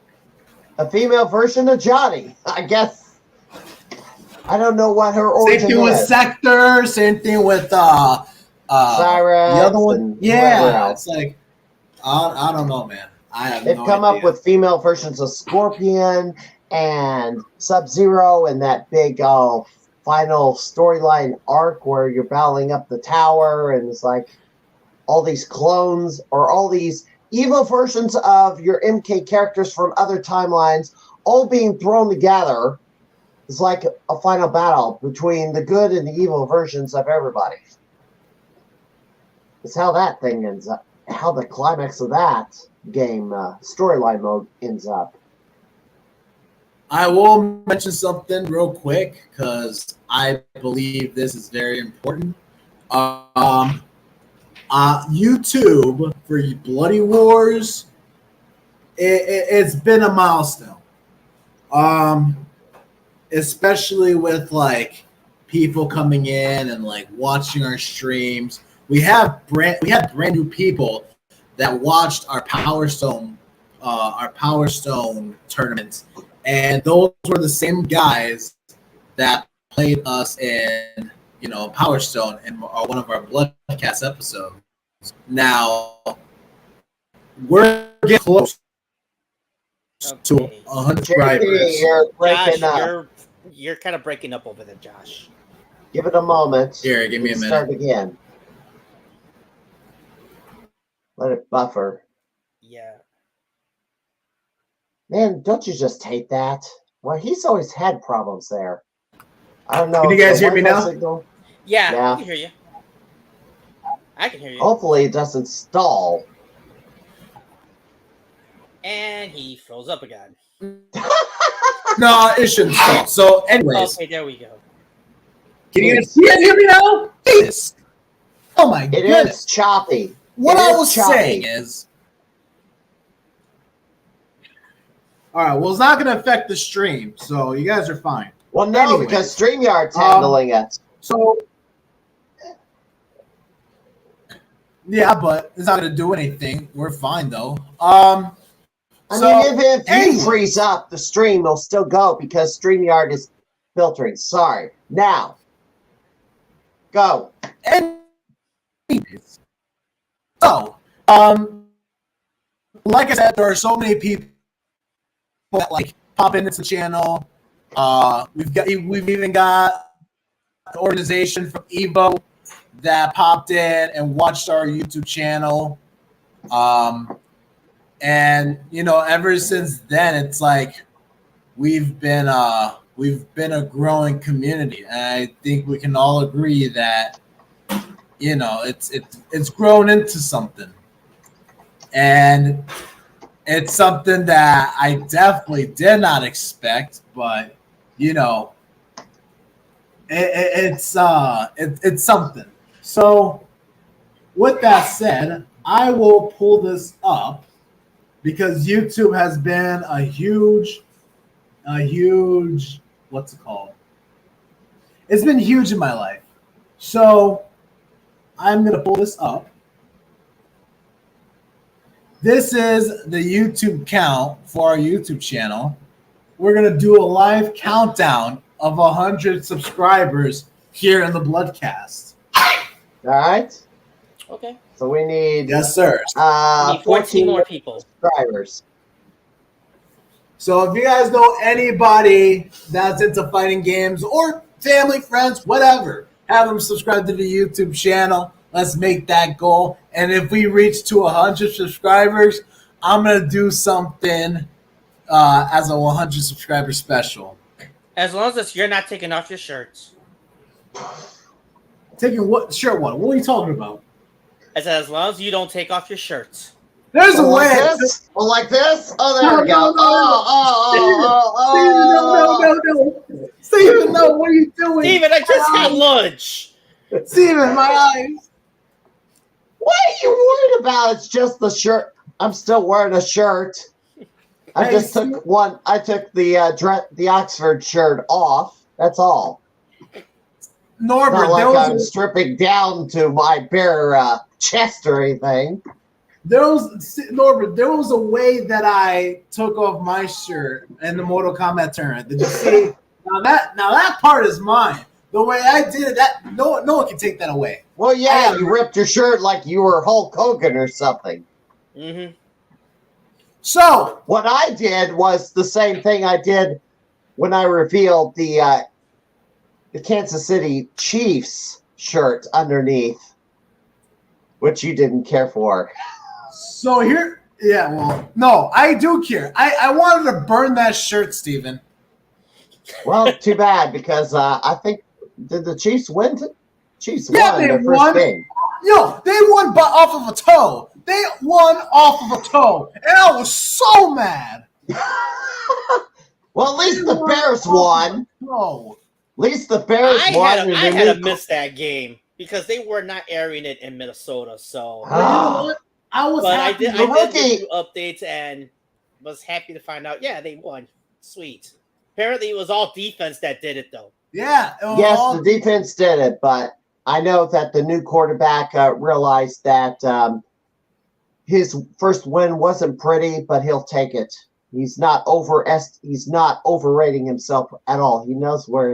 a female version of Johnny? I guess. I don't know what her origin is. Same thing with Sector. Same thing with Cyrus. The other one. Yeah, it's like I don't know, man. I have. They've come up with female versions of Scorpion and Sub-Zero and that big final storyline arc where you're battling up the tower, and it's like all these clones or all these evil versions of your MK characters from other timelines all being thrown together. It's like a final battle between the good and the evil versions of everybody. It's how that thing ends up, how the climax of that game storyline mode ends up. I will mention something real quick because I believe this is very important. YouTube for Bloody Wars, it's been a milestone. Especially with like people coming in and like watching our streams. We have brand new people that watched our Power Stone tournaments, and those were the same guys that played us in Power Stone in one of our Bloodcast episodes. Now we're getting close to 100 subscribers. You're breaking up. You're kind of breaking up over there, Josh. Give it a moment. Here, give me a minute. Start again. Let it buffer. Yeah. Man, don't you just hate that? Well, he's always had problems there. I don't know. Can you guys hear me now? Yeah, Yeah. I can hear you. I can hear you. Hopefully it doesn't stall. And he froze up again. No, it shouldn't stall. So, anyways. Okay, there we go. Can you guys hear me now? Jesus. Oh my goodness. It is choppy. What I was saying is, all right, well, it's not going to affect the stream, so you guys are fine. Well, no, Anyways, because StreamYard's handling it. So, yeah, but it's not going to do anything. We're fine, though. I mean, if you freeze up, the stream will still go because StreamYard is filtering. Sorry. Now, go. So, like I said, there are so many people that like pop into the channel. We've even got an organization from Evo that popped in and watched our YouTube channel. And ever since then, it's like we've been a growing community, and I think we can all agree that it's grown into something, and it's something that I definitely did not expect, but it's something. So, with that said, I will pull this up because YouTube has been a huge, what's it called? It's been huge in my life. So I'm going to pull this up. This is the YouTube count for our YouTube channel. We're going to do a live countdown of 100 subscribers here in the Bloodcast. All right. Okay. So we need, yes, sir. We need 14 more people. Subscribers. So if you guys know anybody that's into fighting games or family, friends, whatever, have them subscribe to the YouTube channel. Let's make that goal. And if we reach to 100 subscribers, I'm going to do something as a 100 subscriber special. As long as you're not taking off your shirts. Taking what shirt? What are you talking about? I said, as long as you don't take off your shirts. There's a way. Like this? Oh, there we go. No. Steven, no. What are you doing? Steven, I just had lunch. Steven, my eyes. What are you worried about? It's just the shirt. I'm still wearing a shirt. I just took one. I took the Oxford shirt off. That's all. Norbert, not like I'm stripping down to my bare chest or anything. Norbert, there was a way that I took off my shirt in the Mortal Kombat tournament. Did you see? Now that part is mine. The way I did it, that no one can take that away. Well, yeah, you ripped your shirt like you were Hulk Hogan or something. Mm-hmm. So what I did was the same thing I did when I revealed the Kansas City Chiefs shirt underneath, which you didn't care for. So here, yeah, well, no, I do care. I wanted to burn that shirt, Steven. Well, too bad, because I think, did the Chiefs win? Chiefs won their first game. No, they won off of a toe. They won off of a toe, and I was so mad. Well, Well, at least the Bears won. No. At least the Bears I won. had to miss that game because they were not airing it in Minnesota. So, But you know what? I did rookie review updates and was happy to find out. Yeah, they won. Sweet. Apparently, it was all defense that did it, though. Yeah. Yes, the defense did it, but I know that the new quarterback realized that his first win wasn't pretty, but he'll take it. He's not overrating himself at all. He knows what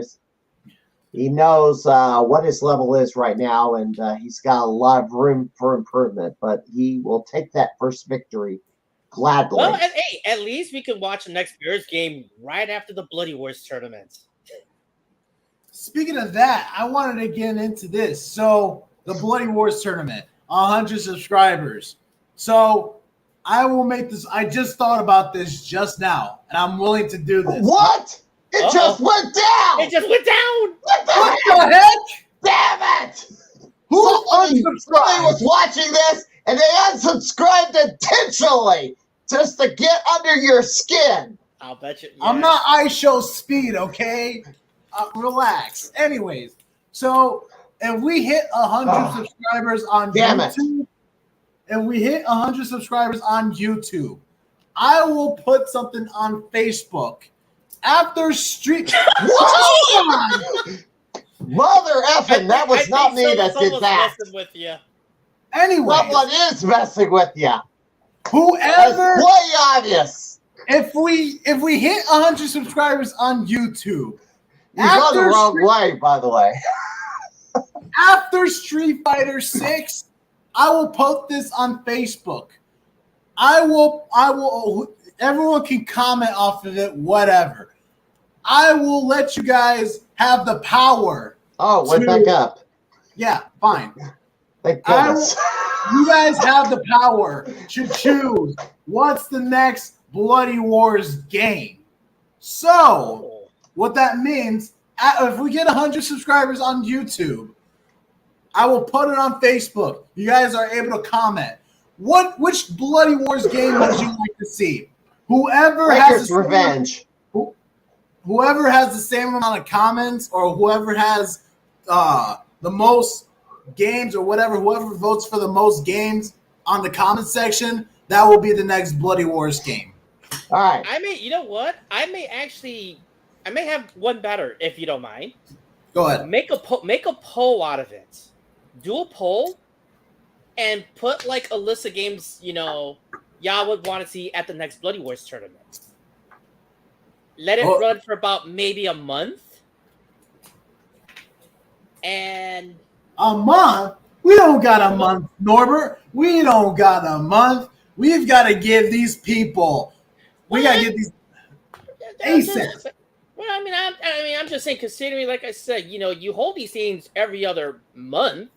his level is right now, and he's got a lot of room for improvement. But he will take that first victory gladly. Well, and hey, at least we can watch the next Bears game right after the Bloody Wars tournament. Speaking of that, I wanted to get into this. So the Bloody Wars tournament, 100 subscribers. So I will make this. I just thought about this just now, and I'm willing to do this. What? It just went down. It just went down. What the heck? Damn it! Somebody was watching this and they unsubscribed intentionally just to get under your skin. I'll bet you. Yeah. I'm not iShow speed, okay? Relax. Anyways, so if we hit 100 subscribers on YouTube, I will put something on Facebook. After street, mother effing, that was not me that did that. With you. Anyway, someone is messing with you. Whoever, that's way obvious. If we hit 100 subscribers on YouTube, you're going the wrong way, by the way. After Street Fighter 6, I will post this on Facebook. I will. Everyone can comment off of it, whatever. I will let you guys have the power. Oh, went back up. Yeah, fine. Thank goodness. You guys have the power to choose what's the next Bloody Wars game. So, what that means, if we get 100 subscribers on YouTube, I will put it on Facebook. You guys are able to comment. Which Bloody Wars game would you like to see? Whoever has revenge. Whoever has the same amount of comments, or whoever has the most games, or whatever, whoever votes for the most games on the comment section, that will be the next Bloody Wars game. All right. You know what? I may have one better, if you don't mind. Go ahead. Make a poll out of it. Do a poll and put like a list of games, y'all would want to see at the next Bloody Wars tournament. Let it run for about maybe a month. And a month? We don't got a month, Norbert. We don't got a month. We've got to give these people. We got to get these ASAP. Well, I'm just saying, considering, like I said, you hold these things every other month.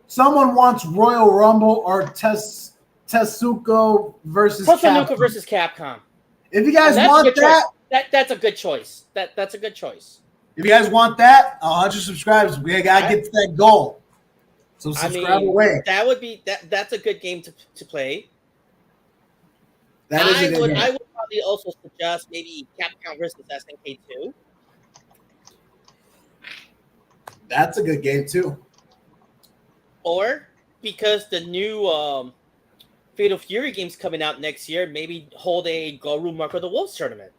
Someone wants Royal Rumble or Tetsuko versus Capcom. If you guys want that's a good choice. That's a good choice. If you guys want that, 100 subscribers, we gotta get to that goal. So subscribe away. That would be that's a good game to play. I would probably also suggest maybe Capcom versus SNK 2. That's a good game too. Or because the new Fatal Fury game's coming out next year, maybe hold a Goru Mark of the Wolves tournament.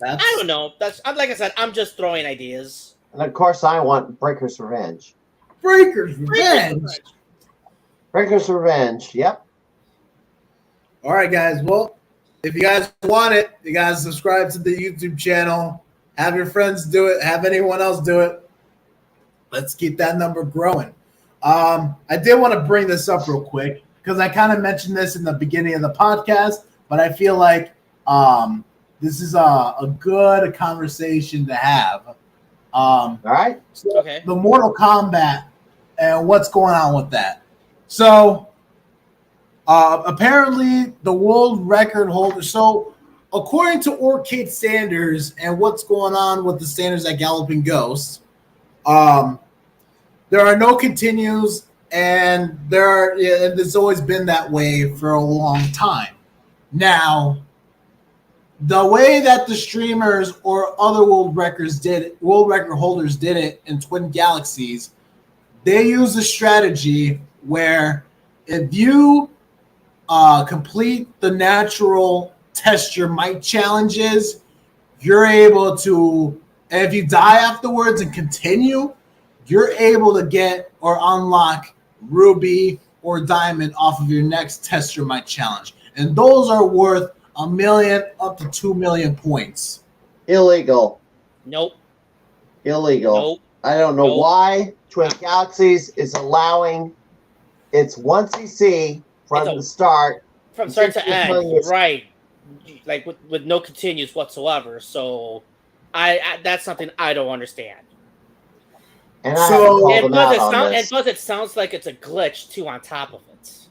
I don't know. Like I said, I'm just throwing ideas. And of course, I want Breaker's Revenge. Breaker's Revenge. Yep. All right, guys. Well, if you guys want it, you guys subscribe to the YouTube channel. Have your friends do it. Have anyone else do it. Let's keep that number growing. I did want to bring this up real quick because I kind of mentioned this in the beginning of the podcast, but I feel like this is a good conversation to have. All right. So okay. The Mortal Kombat and what's going on with that. So apparently the world record holder. So according to Orchid standards and what's going on with the standards at Galloping Ghosts, there are no continues, and there's always been that way for a long time. Now, the way that the streamers or other world record holders did it in Twin Galaxies, they use a strategy where if you complete the natural test your might challenges, you're able to, and if you die afterwards and continue, you're able to get or unlock Ruby or Diamond off of your next test your might challenge. And those are worth 1 million up to 2 million points. Illegal. Nope. Illegal. Nope. I don't know why Twin Galaxies is allowing it's 1cc from the start. From start to end, right. Like with no continues whatsoever. So I that's something I don't understand. And plus it sounds like it's a glitch too on top of it.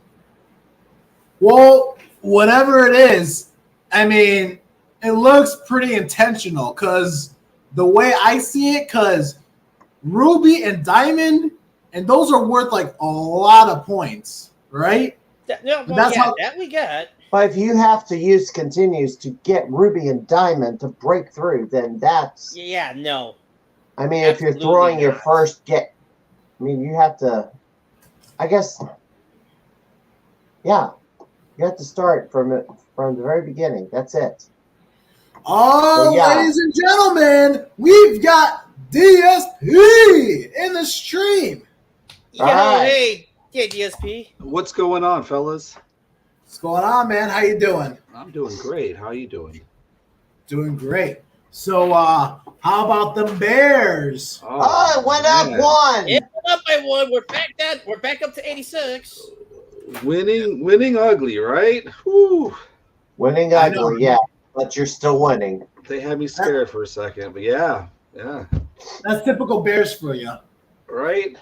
Well, whatever it is, I mean, it looks pretty intentional because the way I see it, because Ruby and Diamond, and those are worth like a lot of points, right? That we get. But if you have to use continues to get Ruby and Diamond to break through, then that's... Yeah, no. I mean, if you're throwing your first get... I mean, you have to... I guess... Yeah. You have to start from the very beginning. That's it. Oh, ladies and gentlemen, we've got DSP in the stream. Hey, DSP. What's going on, fellas? What's going on, man? How you doing? I'm doing great. How you doing? Doing great. So, how about the Bears? It went up one. It went up by one. We're back up to 86. Winning ugly, right? Whew. Winning ugly, yeah. But you're still winning. They had me scared for a second, but yeah. That's typical Bears for you. Right?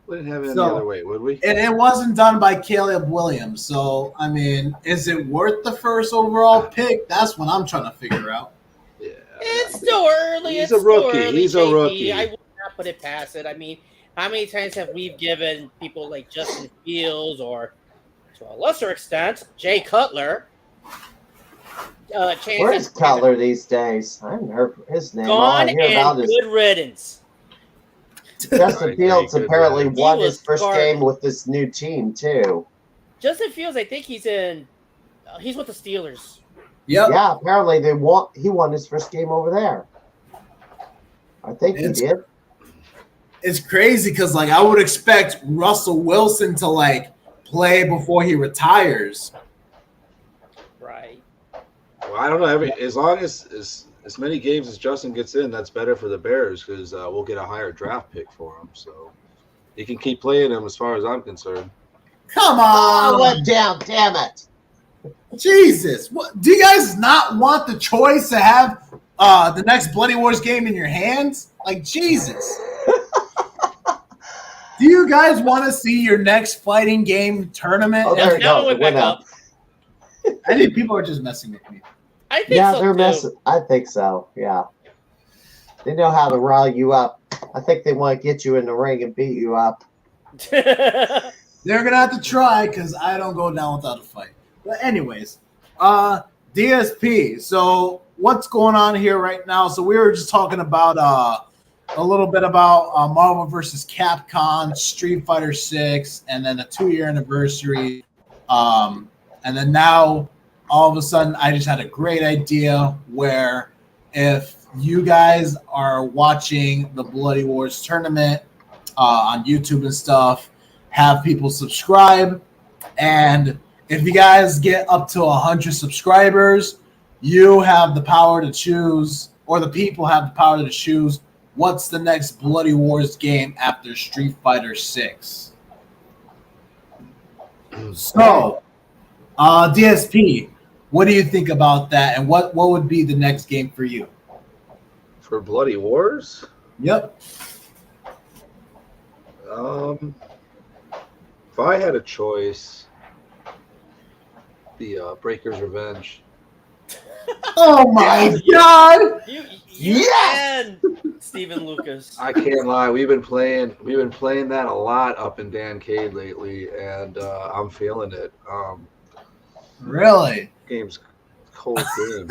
Wouldn't have it any other way, would we? And it wasn't done by Caleb Williams. So, I mean, is it worth the first overall pick? That's what I'm trying to figure out. Yeah. It's still early. He's a rookie. He's a rookie. I would not put it past it. I mean, how many times have we given people like Justin Fields or, to a lesser extent, Jay Cutler, Where's Cutler these days? I haven't heard his name. Gone and good riddance. Justin Fields apparently won his first game with this new team too. Justin Fields, I think he's with the Steelers. Yep. Yeah, apparently he won his first game over there. I think he did. It's crazy because like I would expect Russell Wilson to like play before he retires. Right. Well, I don't know. As long as many games as Justin gets in, that's better for the Bears because we'll get a higher draft pick for him. So he can keep playing him as far as I'm concerned. Come on. Oh, let down. Damn it. Jesus. What, do you guys not want the choice to have the next Bloody Wars game in your hands? Like, Jesus. Do you guys want to see your next fighting game tournament? Oh, there you go. It went up. I think people are just messing with me. I think so, they're too. messing. I think so. Yeah, they know how to rile you up. I think they want to get you in the ring and beat you up. They're gonna have to try because I don't go down without a fight. But anyways, DSP. So what's going on here right now? So we were just talking about a little bit about Marvel vs. Capcom, Street Fighter 6, and then a 2-year anniversary. And then now, all of a sudden, I just had a great idea where if you guys are watching the Bloody Wars tournament on YouTube and stuff, have people subscribe. And if you guys get up to 100 subscribers, you have the power to choose, or the people have the power to choose, what's the next Bloody Wars game after Street Fighter 6. So, DSP, what do you think about that, and what would be the next game for you? For Bloody Wars? Yep. If I had a choice, the Breaker's Revenge. Oh my God! Yes, Stephen Lucas. I can't lie. We've been playing that a lot up in Dan Cade lately, and I'm feeling it. Really? Game's cold game.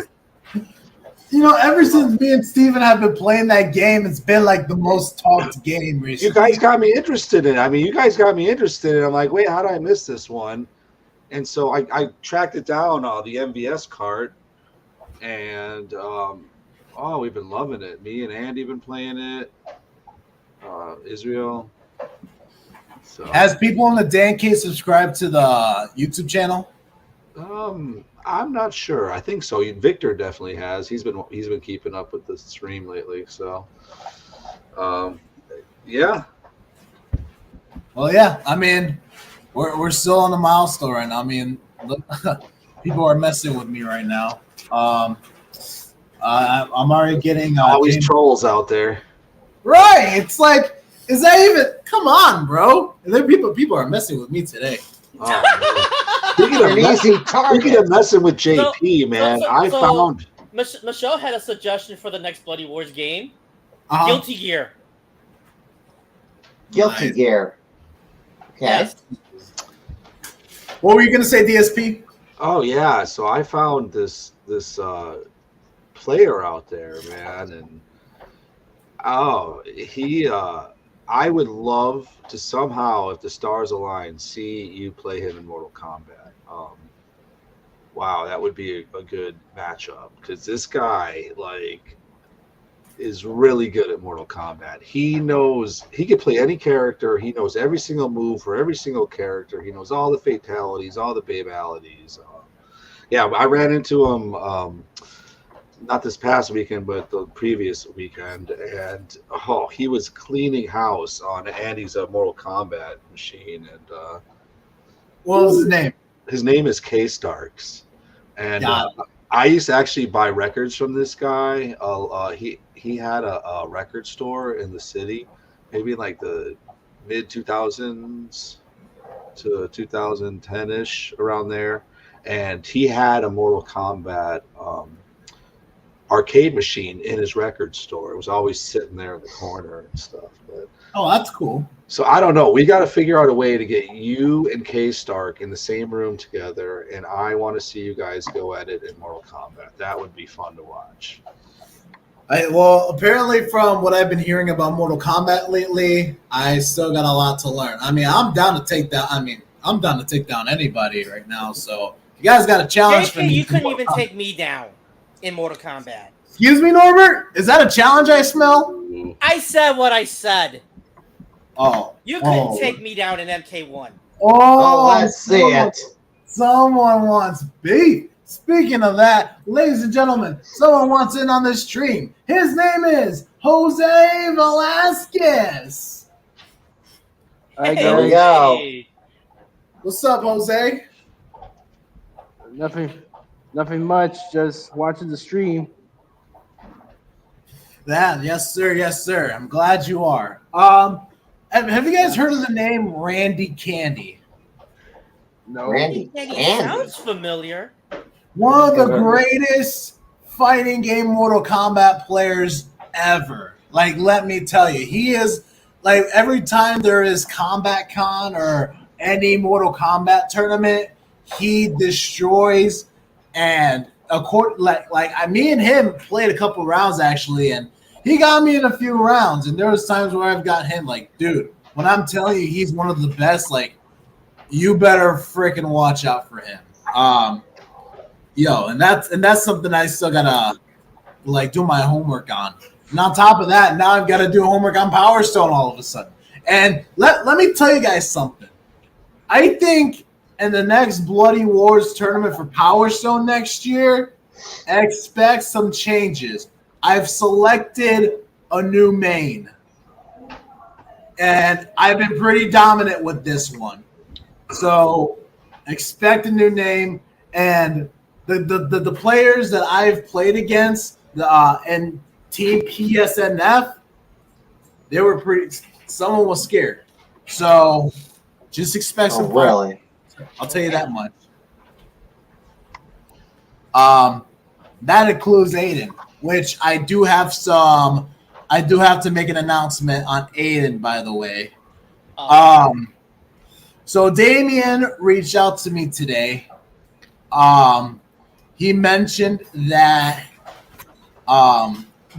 You know, ever since me and Steven have been playing that game, it's been like the most talked game recently. You guys got me interested in it. I mean, you guys got me interested in it. I'm like, wait, how did I miss this one? And so I tracked it down, the MVS cart, and we've been loving it. Me and Andy been playing it. Israel. So Has people in the Dan K subscribed to the YouTube channel? I'm not sure. I think so. Victor definitely has. He's been keeping up with the stream lately. So, yeah. Well, yeah. I mean, we're still on the milestone right now. I mean, look, people are messing with me right now. I'm already getting always trolls out there. Right. It's like, is that even? Come on, bro. And then people are messing with me today. Oh, speaking of messing with JP, man, I found Michelle had a suggestion for the next Bloody Wars game. Guilty Gear. Guilty Gear. Okay. Yes. What were you gonna say, DSP? Oh yeah, so I found this player out there, man, and I would love to somehow, if the stars align, see you play him in Mortal Kombat. Wow, that would be a good matchup because this guy is really good at Mortal Kombat. He can play any character. He knows every single move for every single character. He knows all the fatalities, all the babalities. I ran into him not this past weekend, but the previous weekend, and he was cleaning house on Andy's Mortal Kombat machine. And what was his name? His name is K Starks, and I used to actually buy records from this guy. He had a record store in the city, maybe like the mid 2000s to 2010-ish, around there, and he had a Mortal Kombat arcade machine in his record store. It was always sitting there in the corner and stuff. But that's cool. So I don't know. We got to figure out a way to get you and K Stark in the same room together, and I want to see you guys go at it in Mortal Kombat. That would be fun to watch. Well, apparently from what I've been hearing about Mortal Kombat lately, I still got a lot to learn. I mean, I'm down to take down anybody right now. So you guys got a challenge for me. You couldn't even take me down in Mortal Kombat. Excuse me, Norbert? Is that a challenge I smell? I said what I said. Oh. You couldn't take me down in MK1. Let's see it. Someone wants beef. Speaking of that, ladies and gentlemen, someone wants in on this stream. His name is Jose Velasquez. There we go. What's up, Jose? Nothing much. Just watching the stream. Yes, sir. I'm glad you are. Have you guys heard of the name Randy Candy? No. Randy Candy sounds familiar. One of the greatest fighting game Mortal Kombat players ever. Let me tell you, he is every time there is Combat Con or any Mortal Kombat tournament, he destroys. And me and him played a couple rounds actually, and he got me in a few rounds. And there was times where I've got him dude, when I'm telling you he's one of the best, you better freaking watch out for him. And that's something I still gotta do my homework on. And on top of that, now I've got to do homework on Power Stone all of a sudden. And let me tell you guys something. I think in the next Bloody Wars tournament for Power Stone next year, expect some changes. I've selected a new main. And I've been pretty dominant with this one. So expect a new name. And the players that I've played against and Team PSNF, they were someone was scared. So just expect some really? I'll tell you that much. That includes Aiden, which I do have to make an announcement on Aiden, by the way. So Damien reached out to me today. He mentioned that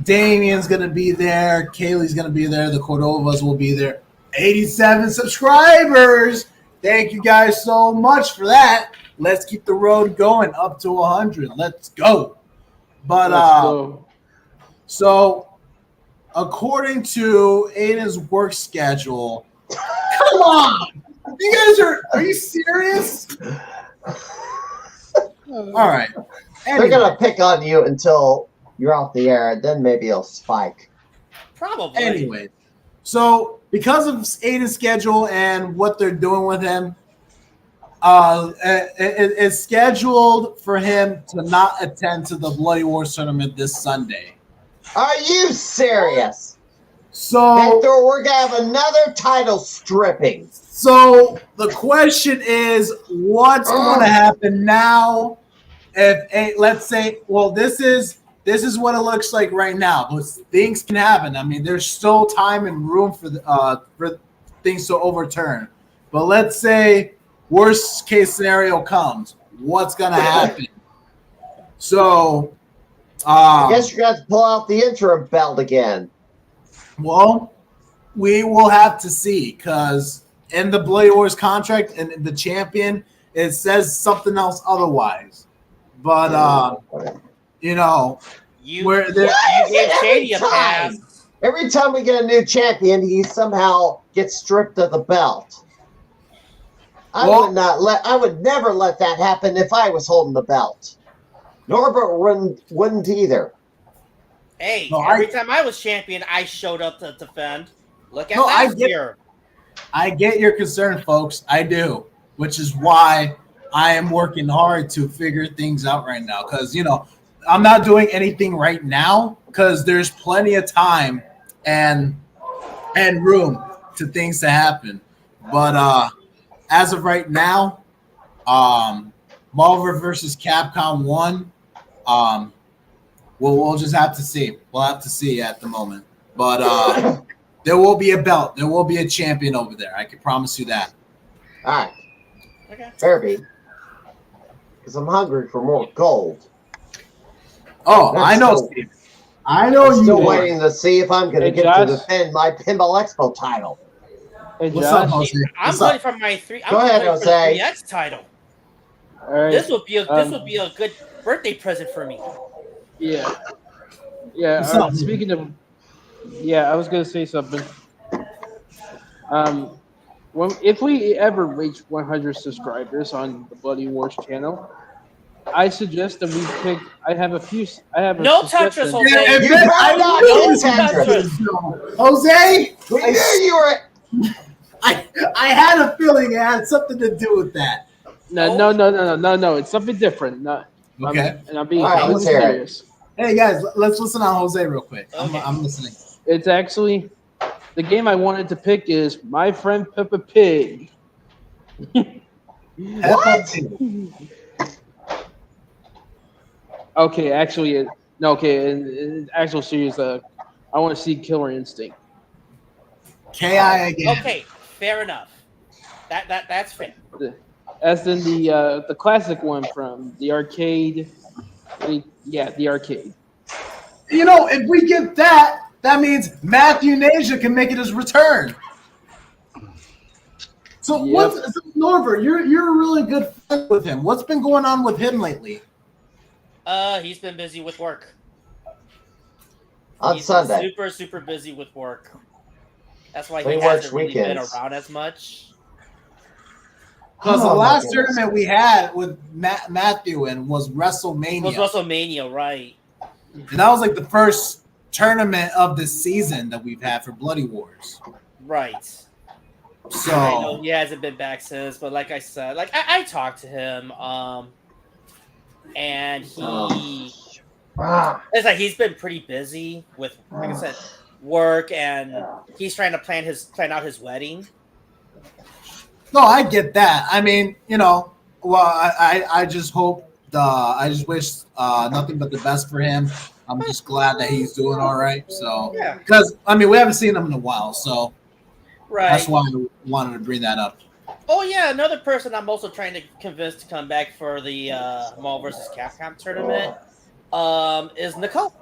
Damien's going to be there. Kaylee's going to be there. The Cordovas will be there. 87 subscribers. Thank you guys so much for that. Let's keep the road going up to 100. Let's go. But so according to Aiden's work schedule, come on. You guys are you serious? All right. They're going to pick on you until you're off the air, and then maybe it'll spike. Probably. Anyway, so because of Aiden's schedule and what they're doing with him, it's scheduled for him to not attend to the Bloody Wars tournament this Sunday. Are you serious? So Victor, we're going to have another title stripping. So the question is, what's going to happen now? If let's say, well, this is what it looks like right now, but things can happen. I mean, there's still time and room for things to overturn. But let's say worst case scenario comes, what's going to happen? So, I guess you're going to have to pull out the interim belt again. Well, we will have to see, because in the Bloody Wars contract and the champion, it says something else otherwise. But you gave Shady a pass. Every time we get a new champion, he somehow gets stripped of the belt. I would never let that happen if I was holding the belt. Norbert wouldn't either. Hey, every time I was champion, I showed up to defend. Look at last year. I get your concern, folks. I do, which is why I am working hard to figure things out right now. Because, I'm not doing anything right now because there's plenty of time and room to things to happen. But as of right now, Marvel vs. Capcom 1, we'll just have to see. We'll have to see at the moment. But there will be a belt. There will be a champion over there. I can promise you that. All right. Okay. Fairby. Because I'm hungry for more gold. Oh, I know, Steve. I know I'm you still are. waiting to see if I'm going to get to defend my Pinball Expo title. Hey, What's up, Jose? I'm ready for my three. Go ahead, for the Jose. 3X title. All right. This would be a good birthday present for me. Yeah. What's up? Speaking of, I was gonna say something. If we ever reach 100 subscribers on the Bloody Wars channel, I suggest that we pick. I have a No Tetris, Jose. Yeah, You better not knew get Tetris. Jose, We knew you were. I had a feeling it had something to do with that. No. It's something different. Okay. I'm being All right, let's hear it. serious. Hey guys, let's listen on Jose real quick. Okay. I'm listening. It's actually the game I wanted to pick is My Friend Peppa Pig. What? Okay, actually, in actual series, I want to see Killer Instinct. KI again. Okay, fair enough. That's fair. As in the classic one from the arcade. The arcade. If we get that, that means Matthew Nasia can make it his return. So Norbert, you're a really good friend with him. What's been going on with him lately? He's been busy with work. On Sunday. Super busy with work. That's why So he he hasn't works really been weekends. around as much. Because the Oh, my last goodness. tournament we had with Matthew in was WrestleMania. It was WrestleMania, right? And that was like the first tournament of the season that we've had for Bloody Wars. Right. I So know he hasn't been back since, but like I said, I talked to him, and it's like he's been pretty busy with, like I said, work, and he's trying to plan out his wedding. no, I get that. I mean, I just hope I just wish nothing but the best for him. I'm just glad that he's doing all right. So Yeah. because we haven't seen him in a while, so Right. that's why I wanted to bring that up. Oh yeah, another person I'm also trying to convince to come back for the Marvel vs. Capcom tournament is Nicole.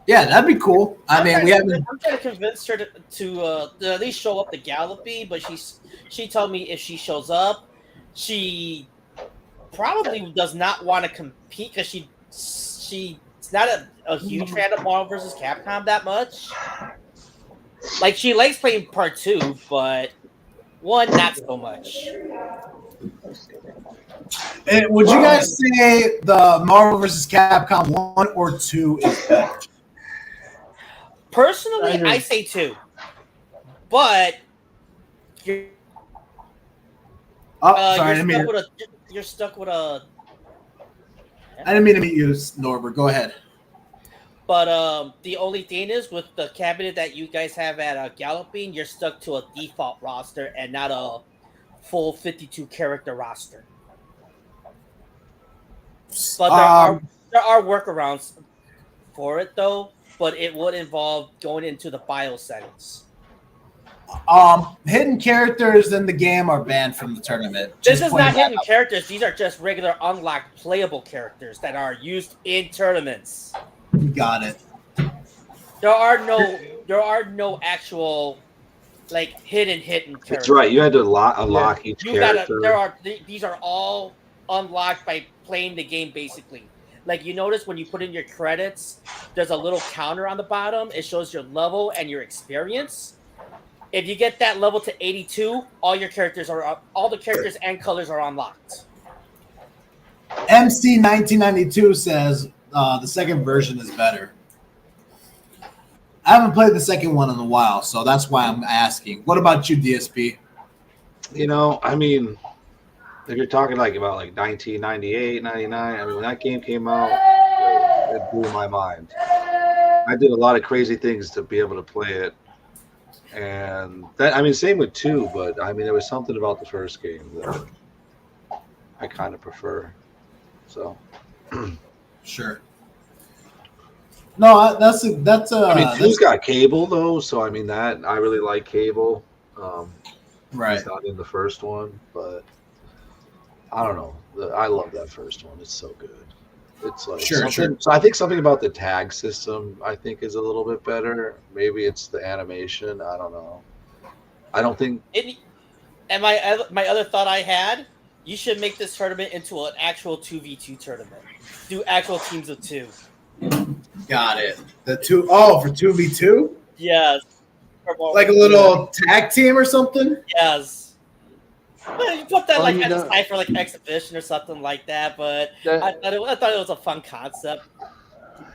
Yeah, that'd be cool. I'm trying to convince her to at least show up to Gallopy, but she told me if she shows up, she probably does not want to compete because she's not a huge fan of Marvel vs. Capcom that much. Like she likes playing part 2, but 1 not so much. And would you guys say the Marvel vs. Capcom 1 or 2 is better? Personally, I say 2, but you're stuck with a. I didn't mean to meet you, Norbert. Go ahead. But the only thing is, with the cabinet that you guys have at Galloping, you're stuck to a default roster and not a full 52 character roster. But there are workarounds for it though. But it would involve going into the BIOS settings. Hidden characters in the game are banned from the tournament. This is not hidden characters. These are just regular unlocked playable characters that are used in tournaments. Got it. There are no actual like hidden characters. That's right. You had to unlock each character. These are all unlocked by playing the game basically. Like you notice when you put in your credits, there's a little counter on the bottom. It shows your level and your experience. If you get that level to 82, all the characters and colors are unlocked. MC 1992 says the second version is better. I haven't played the second one in a while, so that's why I'm asking. What about you, DSP? You know, I mean, if you're talking about 1998, 99, I mean, when that game came out, it blew my mind. I did a lot of crazy things to be able to play it. And that, I mean, same with 2, but I mean, there was something about the first game that I kind of prefer. So, sure. No, that's. I mean, 2's got Cable though, so I mean that I really like Cable. Right. He's not in the first one, but I don't know. I love that first one. It's so good. It's like sure. So I think something about the tag system I think is a little bit better. Maybe it's the animation. I don't know. I don't think. And my other thought I had, you should make this tournament into an actual 2v2 tournament. Do actual teams of 2. Got it. The 2 for 2v2? Yes. Like a little tag team or something? Yes. Well, you put that as a side for exhibition or something like that, but I thought it was a fun concept.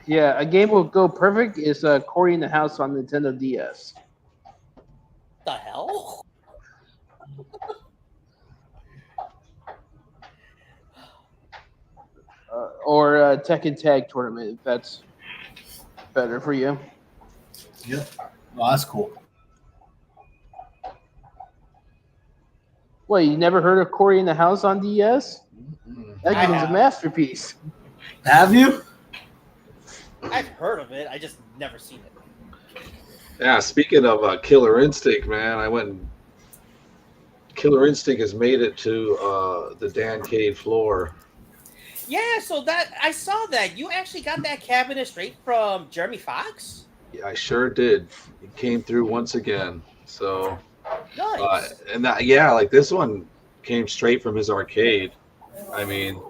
Yeah, a game will go perfect is Cory in the House on Nintendo DS. The hell? Or a Tekken Tag Tournament, if that's better for you. Yep. Well, that's cool. Wait, you never heard of Cory in the House on DS? That game is a masterpiece. Have you? I've heard of it. I just never seen it. Yeah, speaking of Killer Instinct, man, Killer Instinct has made it to the Dan Cade floor. Yeah, so that I saw that. You actually got that cabinet straight from Jeremy Fox? Yeah, I sure did. It came through once again. So nice. This one came straight from his arcade. I mean,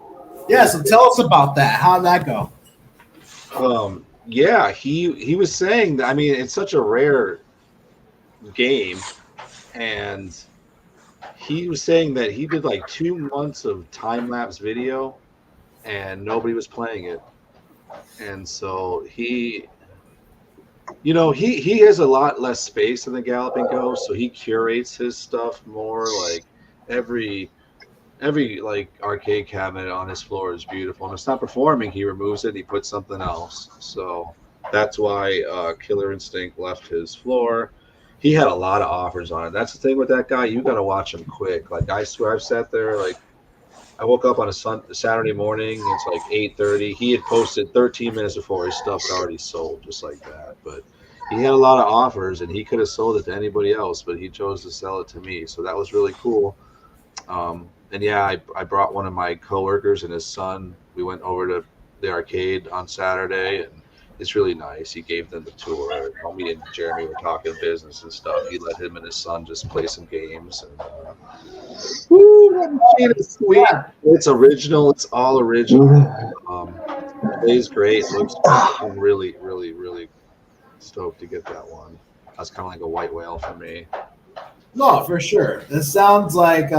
yeah. So tell us about that. How'd that go? Yeah, he was saying that. I mean, it's such a rare game, and he was saying that he did 2 months of time lapse video, and nobody was playing it, and so he has a lot less space than the Galloping Ghost, so he curates his stuff more. Like every arcade cabinet on his floor is beautiful, and if it's not performing, he removes it and he puts something else. So that's why Killer Instinct left his floor. He had a lot of offers on it. That's the thing with that guy. You got to watch him quick. I swear, I've sat there I woke up on a Saturday morning. It's 8:30. He had posted 13 minutes before his stuff's already sold, just like that. But he had a lot of offers, and he could have sold it to anybody else, but he chose to sell it to me. So that was really cool. And yeah, I brought one of my coworkers and his son. We went over to the arcade on Saturday, and it's really nice. He gave them the tour. Me and Jeremy were talking business and stuff. He let him and his son just play some games. And, that machine is sweet. It's original. It's all original. It plays great. Looks. I'm really, really, really stoked to get that one. That's kind of like a white whale for me. No, for sure. This sounds like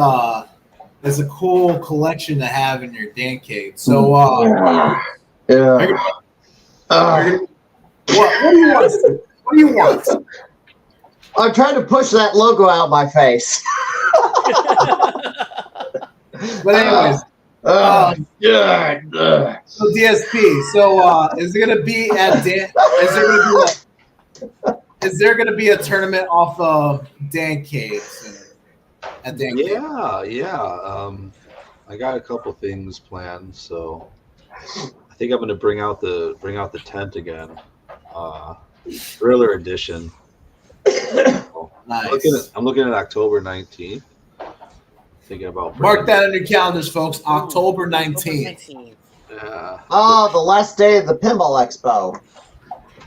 it's a cool collection to have in your dancade. So, Yeah. what do you want? What do you want? I'm trying to push that logo out of my face. But anyways, so DSP. So is it gonna be at is there gonna be a tournament off of Dancade? At Dancade? Yeah. I got a couple things planned, so I think I'm gonna bring out the tent again. Thriller edition. Nice. I'm looking at October 19th. Thinking about mark that on your calendars, folks. October 19th. Yeah. Oh, the last day of the Pinball Expo.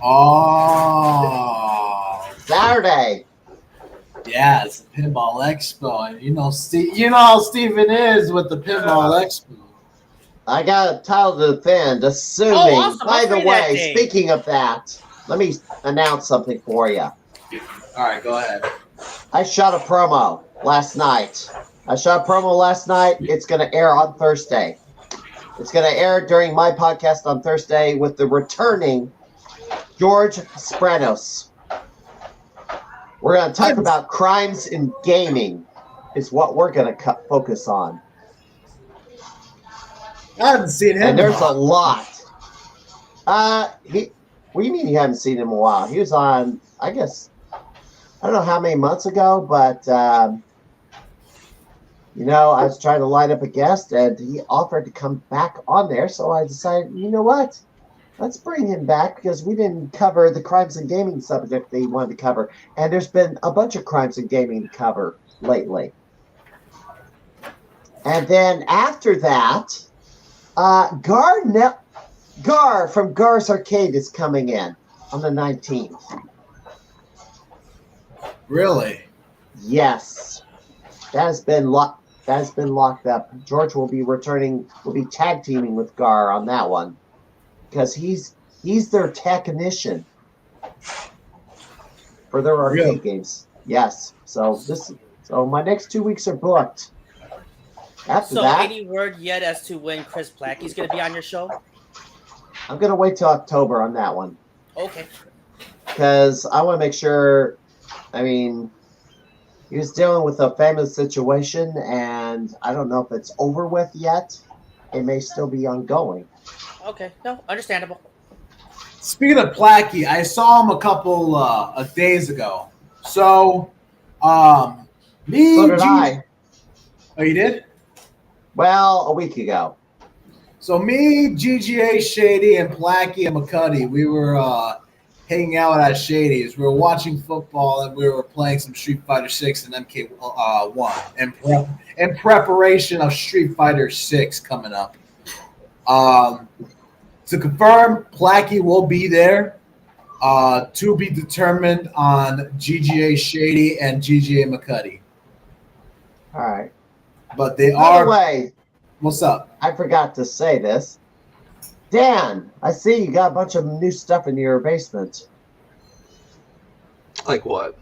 Oh, Saturday. Yeah, it's the Pinball Expo, and you know how Steven is with the Pinball Expo. I got a title to defend, assuming. Awesome. By the way, speaking of that, let me announce something for you. All right, go ahead. I shot a promo last night. It's going to air on Thursday. It's going to air during my podcast on Thursday with the returning George Spranos. We're going to talk about crimes in gaming is what we're going to focus on. I haven't seen him. And there's a lot. What do you mean you haven't seen him in a while? He was on, I guess, I don't know how many months ago, but, I was trying to line up a guest, and he offered to come back on there, so I decided, you know what? Let's bring him back, because we didn't cover the crimes in gaming subject that he wanted to cover. And there's been a bunch of crimes in gaming to cover lately. And then after that, Gar from Gar's Arcade is coming in on the 19th. Really? Yes. That has been locked up. George will be returning, will be tag teaming with Gar on that one. Because he's their technician for their arcade games. Yes. So my next 2 weeks are booked. After that, any word yet as to when Chris Plackey's going to be on your show? I'm going to wait till October on that one. Okay. Because I want to make sure, he was dealing with a family situation, and I don't know if it's over with yet. It may still be ongoing. Okay. No, understandable. Speaking of Plackey, I saw him a couple of days ago. So, So did I. Oh, you did? Well, a week ago. So me, GGA, Shady, and Plackey and McCuddy, we were hanging out at Shady's. We were watching football, and we were playing some Street Fighter 6 and MK1 in preparation of Street Fighter 6 coming up. To confirm, Plackey will be there. To be determined on GGA Shady and GGA McCuddy. All right. But they By are. the way, What's up? I forgot to say this. Dan, I see you got a bunch of new stuff in your basement. Like what?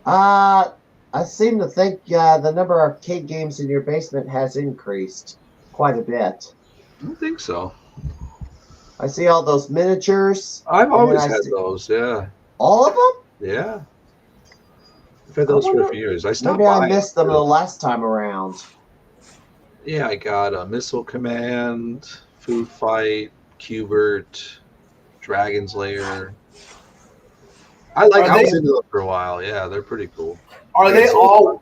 I seem to think the number of arcade games in your basement has increased quite a bit. I don't think so. I see all those miniatures. I've always had those, yeah. All of them? Yeah. I've had those for a few years. Maybe I missed them the last time around. Yeah, I got a Missile Command, Food Fight, Qbert, Dragon's Lair. I was into them for a while. Yeah, they're pretty cool. Are they all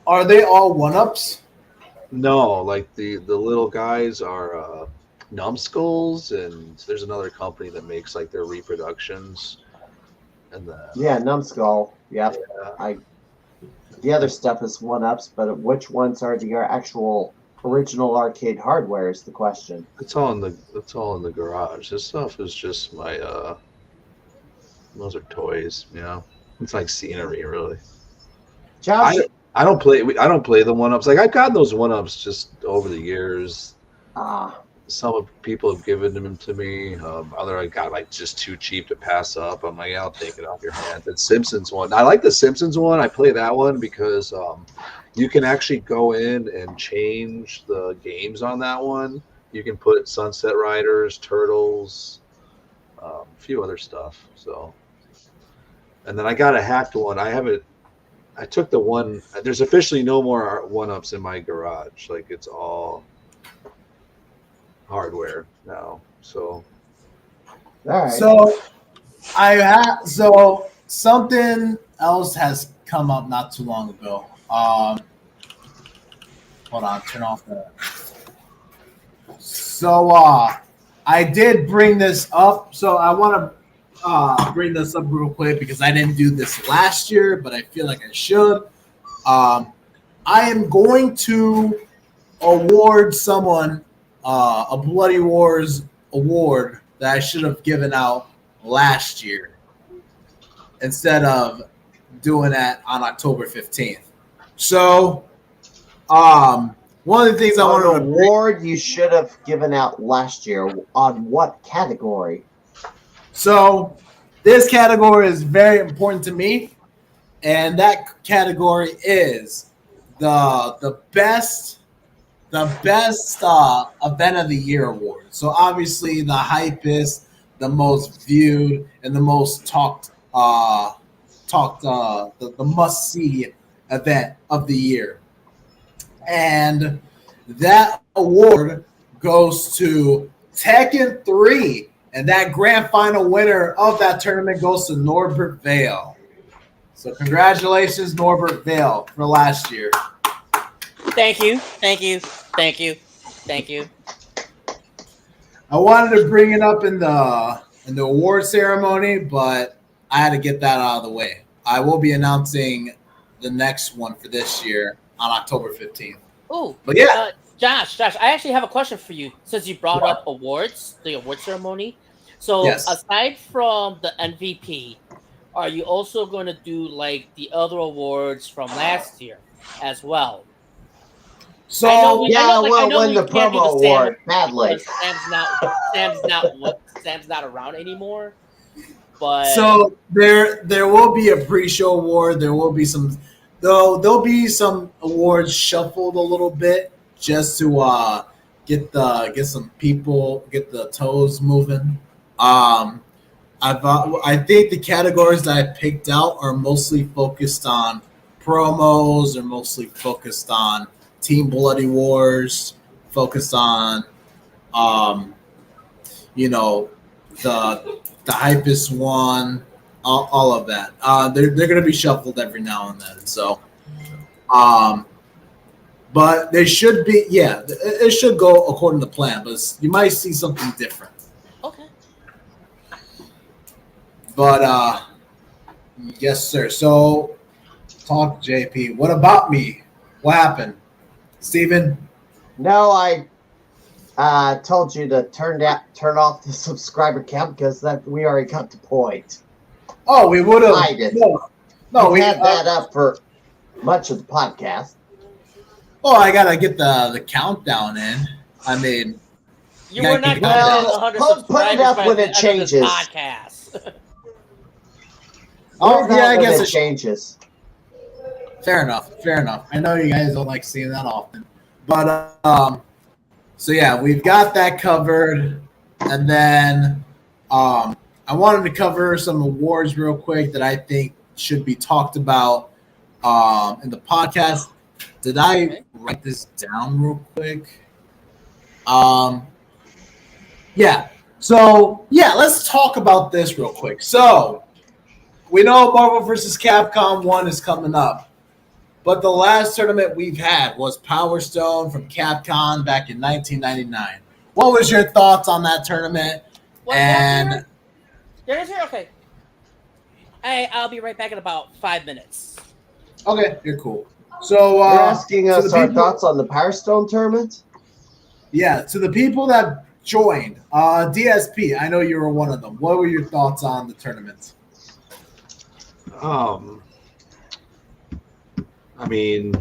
one-ups? No, like the little guys are Numbskulls, and there's another company that makes like their reproductions. and the Yeah, Numbskull. Yep. yeah. The other stuff is one-ups, but which ones are the actual original arcade hardware is the question. It's all in the garage. This stuff is just my those are toys, you know. It's like scenery, really. Josh, I don't play the one ups. Like I've gotten those one ups just over the years. Some people have given them to me. Other I got like just too cheap to pass up. I'm like, yeah, I'll take it off your hands. That Simpsons one. I like the Simpsons one. I play that one because you can actually go in and change the games on that one. You can put Sunset Riders, Turtles, a few other stuff. So, and then I got a hacked one. I took the one. There's officially no more one ups in my garage. Like it's all hardware now. So, all right. So something else has come up not too long ago. Hold on, turn off the. So I did bring this up. So I want to bring this up real quick because I didn't do this last year, but I feel like I should. I am going to award someone a Bloody Wars award that I should have given out last year instead of doing that on October 15th. So, one of the things I wanted to award you should have given out last year on what category? So, this category is very important to me, and that category is the best event of the year award. So obviously the hypest, the most viewed, and the most talked the must see event of the year. And that award goes to Tekken 3. And that grand final winner of that tournament goes to Norbert Vale. So congratulations, Norbert Vale, for last year. Thank you. I wanted to bring it up in the award ceremony, but I had to get that out of the way. I will be announcing the next one for this year on October 15th. Oh, but yeah, Josh, I actually have a question for you since you brought up awards, the award ceremony. So aside from the MVP, are you also going to do like the other awards from last year as well? So we'll win the promo award badly. Sam's not around anymore. But so there will be a pre-show award. There will be there'll be some awards shuffled a little bit just to get the toes moving. I think the categories that I picked out are mostly focused on promos, or mostly focused on Team Bloody Wars, focused on the hypest one, all of that. They're going to be shuffled every now and then. So, but they should be, it should go according to plan, but you might see something different. Okay. But, yes, sir. So, talk, JP. What about me? What happened? Steven? No, I told you to turn off the subscriber count because we already got the point. Oh, we would have. No, we had that up for much of the podcast. Oh, I gotta get the countdown in. I mean, you were not going to put it up when it changes. Podcast. Oh, yeah, I guess it changes. Fair enough. I know you guys don't like seeing that often, but so yeah, we've got that covered, and then I wanted to cover some awards real quick that I think should be talked about in the podcast. Did I write this down real quick? Yeah. So yeah, let's talk about this real quick. So we know Marvel vs. Capcom 1 is coming up. But the last tournament we've had was Power Stone from Capcom back in 1999. What was your thoughts on that tournament? Okay. I'll be right back in about 5 minutes. Okay, you're cool. So You're asking us our people, thoughts on the Power Stone tournament? Yeah, to the people that joined, DSP, I know you were one of them. What were your thoughts on the tournament? I mean,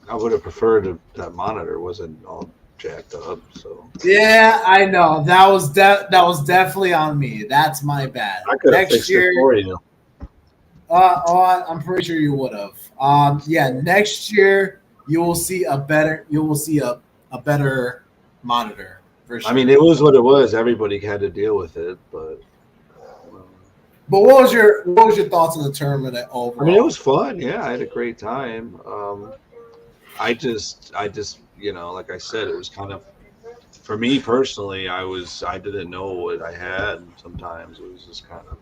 I would have preferred if that monitor wasn't all jacked up. So Yeah, I know that was definitely on me. That's my bad. I could have Next fixed year, it for you. I'm pretty sure you would have. Yeah, next year you will see a better monitor for sure. I mean, it was what it was. Everybody had to deal with it, but. But what was your thoughts on the tournament overall? I mean, it was fun. Yeah, I had a great time. I just, like I said, it was kind of, for me personally, I didn't know what I had. And sometimes it was just kind of,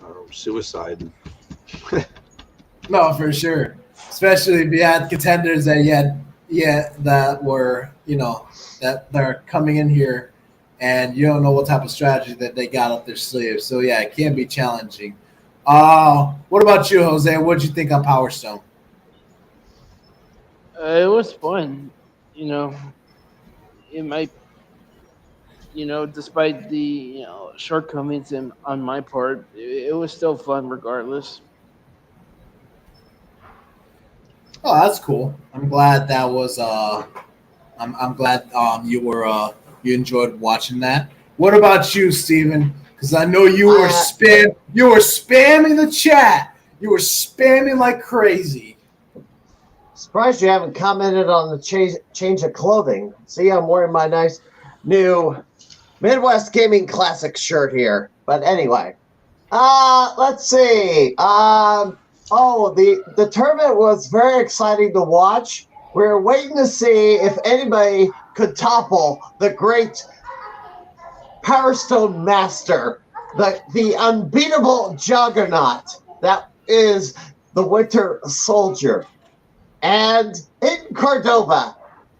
I don't know, suicide. No, for sure. Especially if you had contenders that that were, that are coming in here and you don't know what type of strategy that they got up their sleeve. So yeah, it can be challenging. What about you, Jose? What did you think on Power Stone? It was fun. It might, despite the shortcomings on my part, it was still fun regardless. Oh, that's cool. I'm glad that was. I'm glad you enjoyed watching that. What about you, Steven? Because I know you were spamming the chat. You were spamming like crazy. Surprised you haven't commented on the change of clothing. See, I'm wearing my nice new Midwest Gaming Classic shirt here. But anyway, let's see. The tournament was very exciting to watch. We were waiting to see if anybody could topple the great Power Stone master, the unbeatable juggernaut that is the Winter Soldier. And in Cordova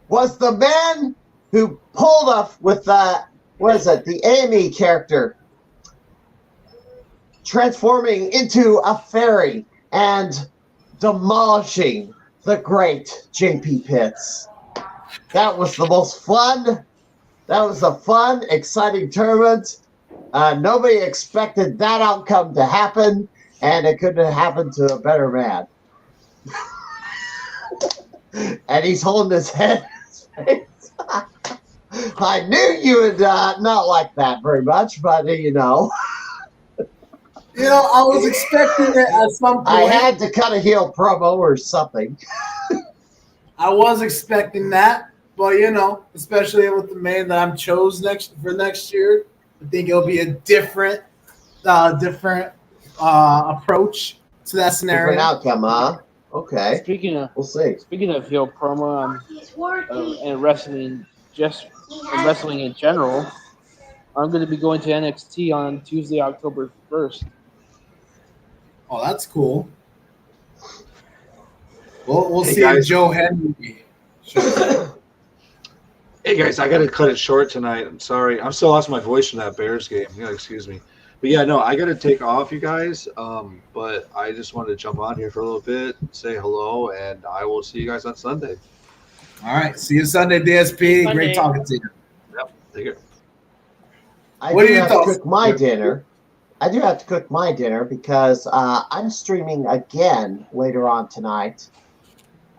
was the man who pulled off with the AME character, transforming into a fairy and demolishing the great JP Pitts. That was the most fun. That was a fun, exciting tournament. Nobody expected that outcome to happen, and it couldn't have happened to a better man. And he's holding his head in his face. I knew you would not like that very much, but I was expecting it at some point. I had to cut a heel promo or something. I was expecting that, but especially with the man that I'm chose for next year, I think it'll be a different approach to that scenario. Different outcome, huh? Okay. We'll see. Speaking of heel promo and wrestling, wrestling in general, I'm going to be going to NXT on Tuesday, October 1st. Oh, that's cool. We'll see guys. if Joe Henry shows up. Hey guys, I got to cut it short tonight. I'm sorry. I'm still lost my voice from that Bears game. Yeah, excuse me. But yeah, no, I got to take off, you guys. But I just wanted to jump on here for a little bit, say hello, and I will see you guys on Sunday. All right. See you Sunday, DSP. Sunday. Great talking to you. Yep. Take care. I do have to cook my dinner. I do have to cook my dinner because I'm streaming again later on tonight.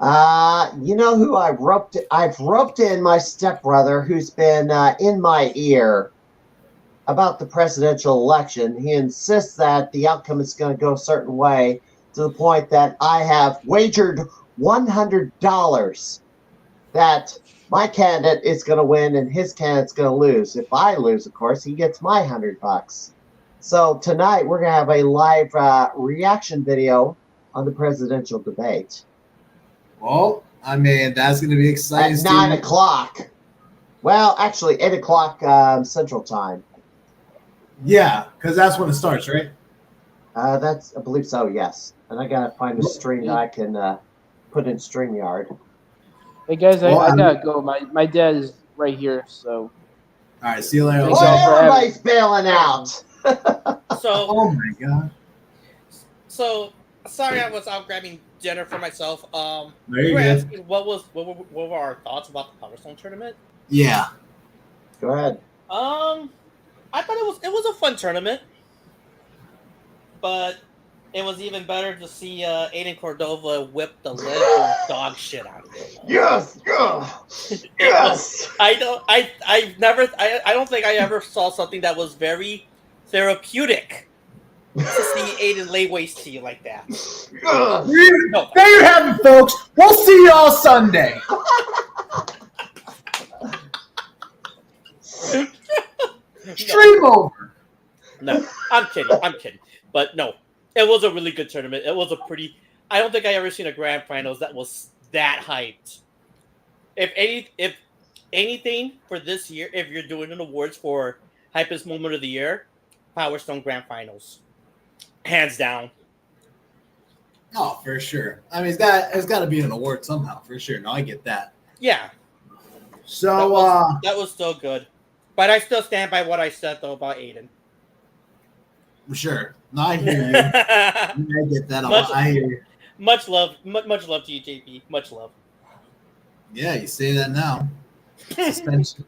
You know who I've roped in my stepbrother, who's been in my ear about the presidential election. He insists that the outcome is going to go a certain way, to the point that I have wagered $100 that my candidate is going to win and his candidate's going to lose. If I lose, of course, he gets my $100. So tonight we're going to have a live reaction video on the presidential debate. Well, I mean, that's going to be exciting. At 9 o'clock. Well, actually, 8 o'clock Central Time. Yeah, because that's when it starts, right? I believe so, yes. And I got to find a stream that I can put in StreamYard. Hey, guys, I got to go. My dad is right here, so. All right, see you later. Everybody's bailing out. So, Oh my god. so sorry, I was out grabbing dinner for myself. There You you were go. asking what were our thoughts about the Power Stone tournament? Yeah. Go ahead. I thought it was a fun tournament, but it was even better to see Aiden Cordova whip the living dog shit out of him. Yes, yes. I don't think I ever saw something that was very therapeutic to see Aiden lay waste to you like that. No. There you have it, folks. We'll see y'all Sunday. Stream over. No, I'm kidding. But no, it was a really good tournament. It was a pretty. I don't think I ever seen a grand finals that was that hyped. If anything for this year, if you're doing an awards for hypest moment of the year, Power Stone Grand Finals, hands down. Oh, for sure. I mean, it's got to be an award somehow, for sure. No, I get that. Yeah, So, that was still good. But I still stand by what I said though about Aiden. sure. No, I hear you. I get that. I hear you. Much love to you, JP. Much love. Yeah, you say that now.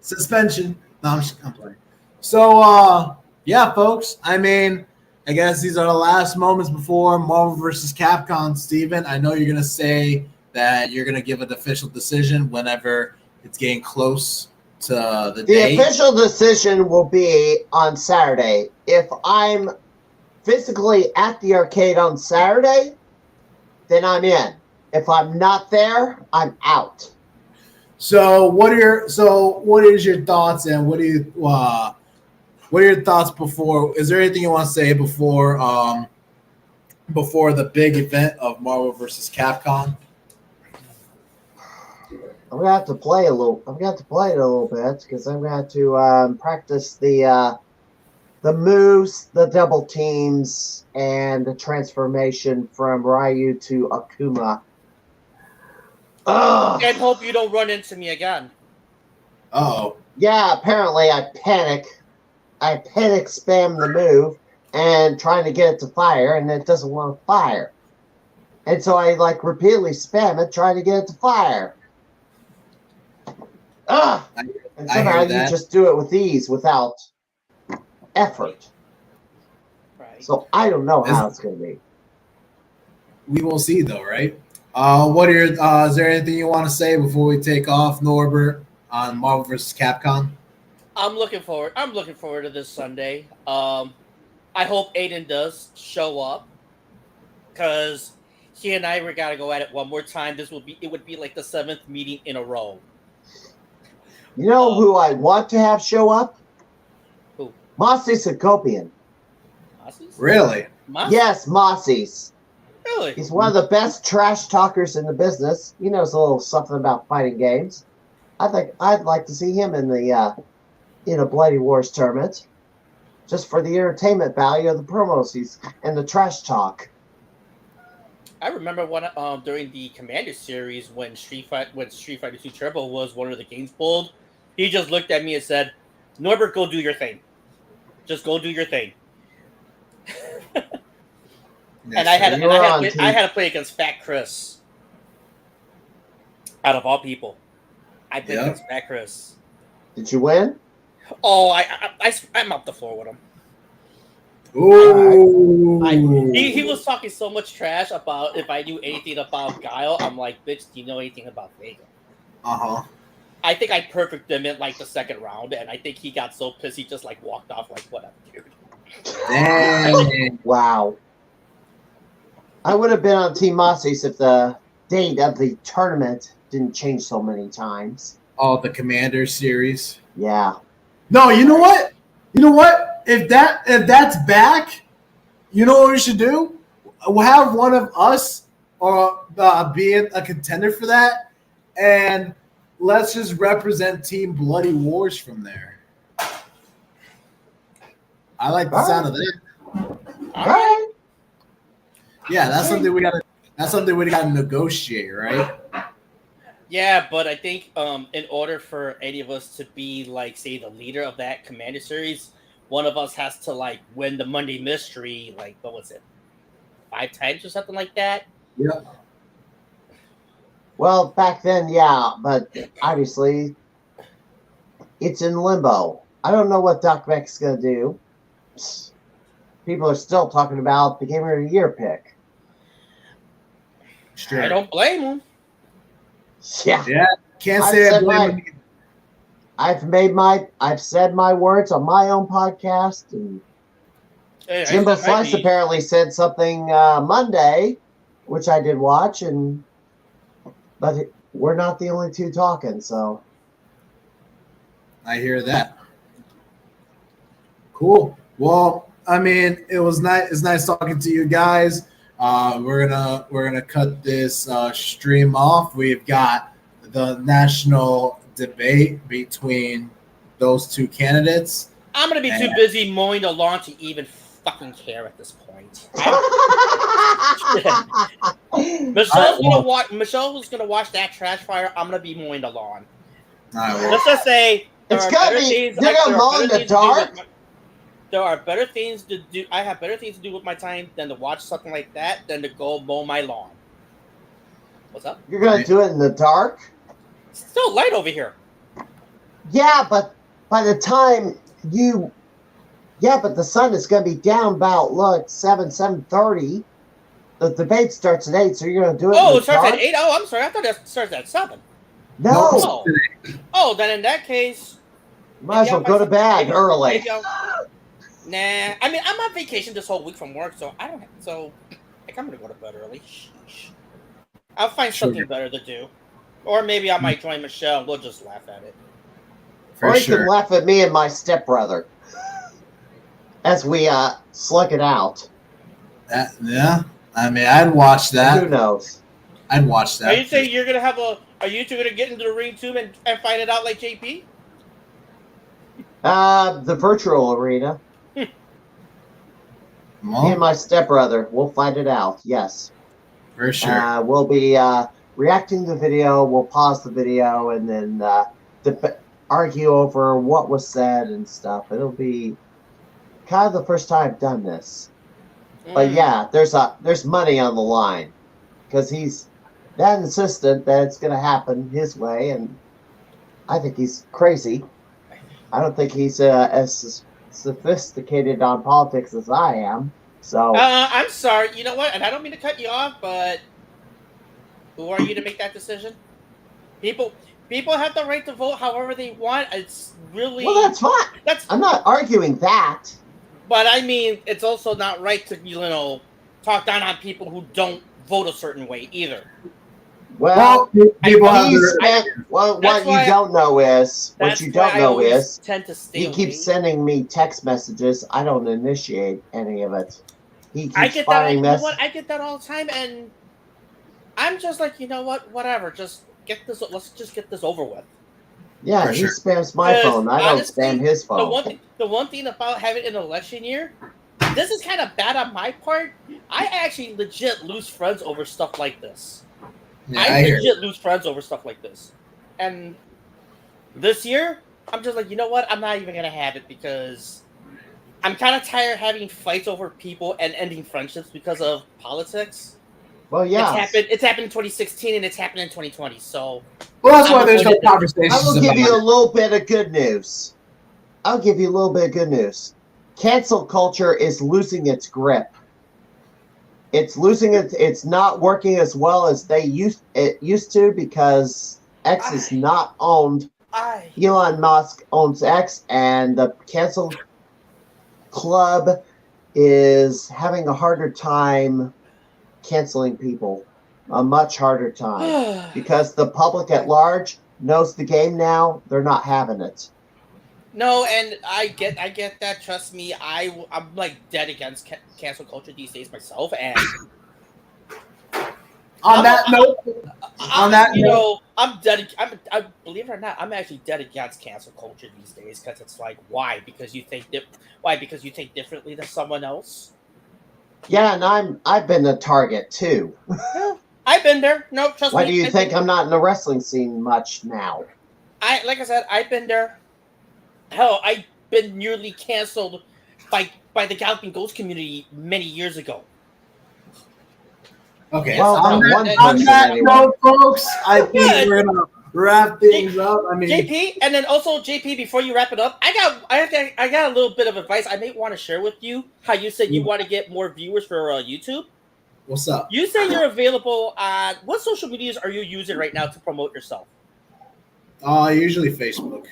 Suspension. No, I'm playing. So, yeah, folks. I mean, I guess these are the last moments before Marvel vs. Capcom. Steven, I know you're going to say that you're going to give an official decision whenever it's getting close to the day. The official decision will be on Saturday. If I'm physically at the arcade on Saturday, then I'm in. If I'm not there, I'm out. So what is your thoughts, and what are your thoughts before? Is there anything you want to say before the big event of Marvel vs. Capcom? I'm gonna have to play it a little bit because I'm gonna have to practice the moves, the double teams, and the transformation from Ryu to Akuma. And hope you don't run into me again. Oh. Yeah, apparently I panic spam the move and trying to get it to fire, and it doesn't want to fire. And so I repeatedly spam it, trying to get it to fire. And somehow you just do it with ease without effort. Right. So I don't know how it's going to be. We will see, though, right? What are your? Is there anything you want to say before we take off, Norbert, on Marvel vs. Capcom? I'm looking forward to this Sunday. I hope Aiden does show up because he and I gotta go at it one more time. It would be like the 7th meeting in a row. You know who I want to have show up? Who? Mossy Sakopian. Mossy's? Really? Yes, Mossy's. Really? He's one of the best trash talkers in the business. He knows a little something about fighting games. I'd like to see him in the Bloody Wars tournament, just for the entertainment value of the promos and the trash talk. I remember during the Commander series when Street Fighter 2 Turbo was one of the games pulled, he just looked at me and said, "Norbert, go do your thing. Just go do your thing." And I had to play against Fat Chris. Out of all people, I played against Fat Chris. Did you win? Oh, I mopped the floor with him. Ooh. He was talking so much trash about if I knew anything about Guile. I'm like, bitch, do you know anything about Vega? I think I perfected him in the second round, and I think he got so pissed he just walked off whatever, dude. Dang. Wow. I would have been on Team Mossy's if the date of the tournament didn't change so many times. Oh, the Commander series. Yeah. No, you know what? If that's back, you know what we should do? We'll have one of us or being a contender for that, and let's just represent Team Bloody Wars from there. I like the sound of that. All right. Yeah, that's something we gotta negotiate, right? Yeah, but I think in order for any of us to be say the leader of that Commander series, one of us has to like win the Monday Mystery. Like, what was it, 5 times or something like that? Yeah. Well, back then, yeah, but obviously it's in limbo. I don't know what Doc Beck's going to do. People are still talking about the Gamer of the Year pick. Sure. I don't blame him. Yeah. Yeah. Can't say I blame him. I've said my words on my own podcast, and Jimbo Slice apparently said something Monday, which I did watch, but we're not the only two talking, so I hear that. Cool. Well, I mean, it was nice. It's nice talking to you guys. We're gonna cut this stream off. We've got the national debate between those two candidates. I'm gonna be too busy mowing the lawn to even fucking care at this point. Michelle's gonna watch that trash fire. I'm gonna be mowing the lawn. Let's just say it's gonna be. You're gonna mow in the dark. There are better things to do. I have better things to do with my time than to watch something like that than to go mow my lawn. What's up? You're gonna do it in the dark? It's still light over here. Yeah, but by the time but the sun is gonna be down about 7:30. The debate starts at 8, so you're gonna do it. Oh, it starts at 8? Oh, I'm sorry. I thought it starts at 7. No. Oh, then in that case, might as well go to bed early. Nah, I mean, I'm on vacation this whole week from work, so I don't. So, like, I'm gonna go to bed early. Sheesh. I'll find something better to do, or maybe I might join Michelle. We'll just laugh at it. Or you can laugh at me and my stepbrother as we slug it out. Yeah, I mean, I'd watch that. Who knows? I'd watch that. Are you saying you're gonna have Are you two gonna get into the ring too and fight it out like JP? The virtual arena. Me and my stepbrother, we'll fight it out. Yes, for sure. We'll be reacting to the video. We'll pause the video and then argue over what was said and stuff. It'll be kind of the first time I've done this. But yeah, there's money on the line because he's that insistent that it's going to happen his way, and I think he's crazy. I don't think he's as sophisticated on politics as I am. So I'm sorry. You know what? And I don't mean to cut you off, but who are you to make that decision? People have the right to vote however they want. It's really that's fine. I'm not arguing that. But I mean, it's also not right to talk down on people who don't vote a certain way either. Well, people have what you don't know is he keeps sending me text messages. I don't initiate any of it. He keeps firing messages. I get that all the time, and I'm just like, you know what? Whatever. Just get this. Let's just get this over with. Yeah, he spams my phone. I don't spam his phone. The one thing about having an election year, this is kind of bad on my part. I actually legit lose friends over stuff like this. Yeah, I legit lose friends over stuff like this. And this year, I'm just like, you know what? I'm not even going to have it because I'm kind of tired of having fights over people and ending friendships because of politics. Well, yeah. It's happened in 2016 and it's happened in 2020. So, well, that's why there's no conversation. I will give you a little bit of good news. Cancel culture is losing its grip. It's losing it. It's not working as well as it used to because X is not owned. Elon Musk owns X, and the cancel club is having a harder time canceling people. A much harder time because the public at large knows the game now. They're not having it. No, and I get that. Trust me, I'm like dead against cancel culture these days myself. And on that note, I'm dead. I believe it or not, I'm actually dead against cancel culture these days because it's like, why? Because you think differently than someone else. Yeah, and I've been a target too. Yeah, I've been there. No, trust me. Why do you think I'm not in the wrestling scene much now? Like I said, I've been there. Hell, been nearly canceled by the Galloping Ghost community many years ago. Okay, Well, on one that person anyway. note, folks, I think Good. we're gonna wrap things up. I mean, JP, and then also JP, before you wrap it up, I got a little bit of advice I may want to share with you. How you said you want to get more viewers for YouTube. what's up? You say you're available on what social medias are you using right now to promote yourself? Usually Facebook.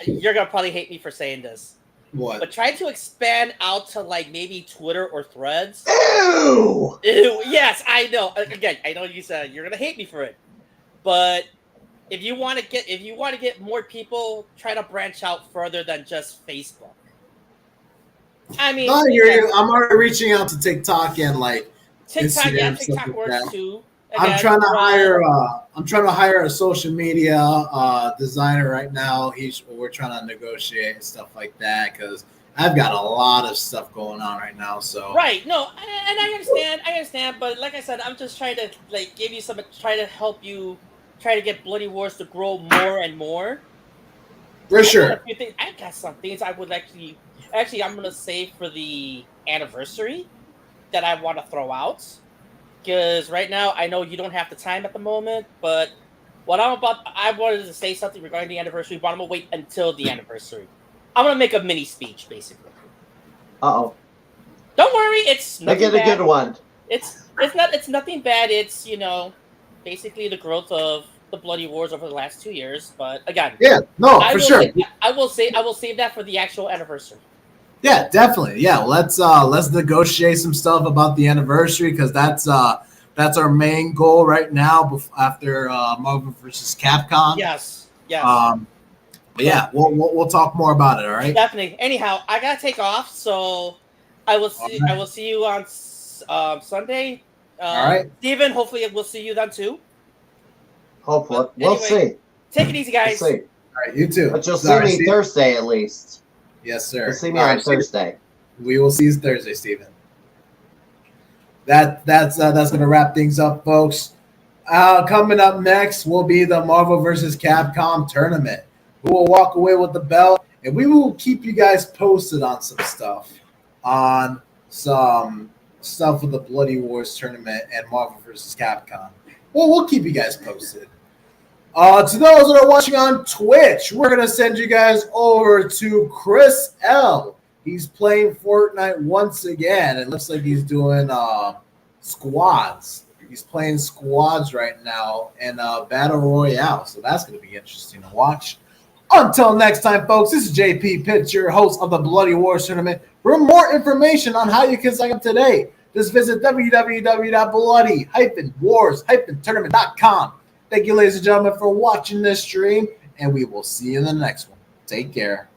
You're gonna probably hate me for saying this, What? but try to expand out to like maybe Twitter or Threads. Ew! Ew, yes, I know. Again, I know you said you're gonna hate me for it, but if you want to get more people, try to branch out further than just Facebook. I mean, No, I'm already reaching out to TikTok and like TikTok, Instagram, yeah, stuff TikTok like works that. too. I'm Again, trying to hire a social media designer right now. We're trying to negotiate and stuff like that because I've got a lot of stuff going on right now. So right, no, and I understand, but like I said, I'm just trying to like give you try to help you try to get Bloody Wars to grow more and more. for sure. I got some things I would actually I'm gonna save for the anniversary that I want to throw out. Because right now, I know you don't have the time at the moment, but I wanted to say something regarding the anniversary, but I'm going to wait until the anniversary. I'm going to make a mini speech, basically. Uh-oh. Don't worry, it's Make nothing it a bad. good one. It's nothing bad. It's, basically the growth of the Bloody Wars over the last 2 years. But again, Yeah, no, for sure. I will save that for the actual anniversary. Yeah, definitely. Yeah, let's negotiate some stuff about the anniversary because that's our main goal right now. After Marvel vs. Capcom. Yes. But yeah, we'll talk more about it. All right. Definitely. Anyhow, I gotta take off, so I will see you on Sunday. All right, Steven, hopefully we'll see you then too. Hopefully. We'll see. Take it easy, guys. We'll see. all right, you too. But you'll see me Thursday at least. Yes, sir. You'll see me on Thursday. We will see you Thursday, Steven. That's gonna wrap things up, folks. Coming up next will be the Marvel vs. Capcom tournament. Who will walk away with the belt, and we will keep you guys posted on some stuff with the Bloody Wars tournament and Marvel vs. Capcom. Well, we'll keep you guys posted. To those that are watching on Twitch, we're going to send you guys over to Chris L. He's playing Fortnite once again. It looks like he's doing squads. He's playing squads right now in Battle Royale. So that's going to be interesting to watch. Until next time, folks, this is JP Pitts, your host of the Bloody Wars Tournament. For more information on how you can sign up today, just visit www.bloody-wars-tournament.com. Thank you, ladies and gentlemen, for watching this stream, and we will see you in the next one. Take care.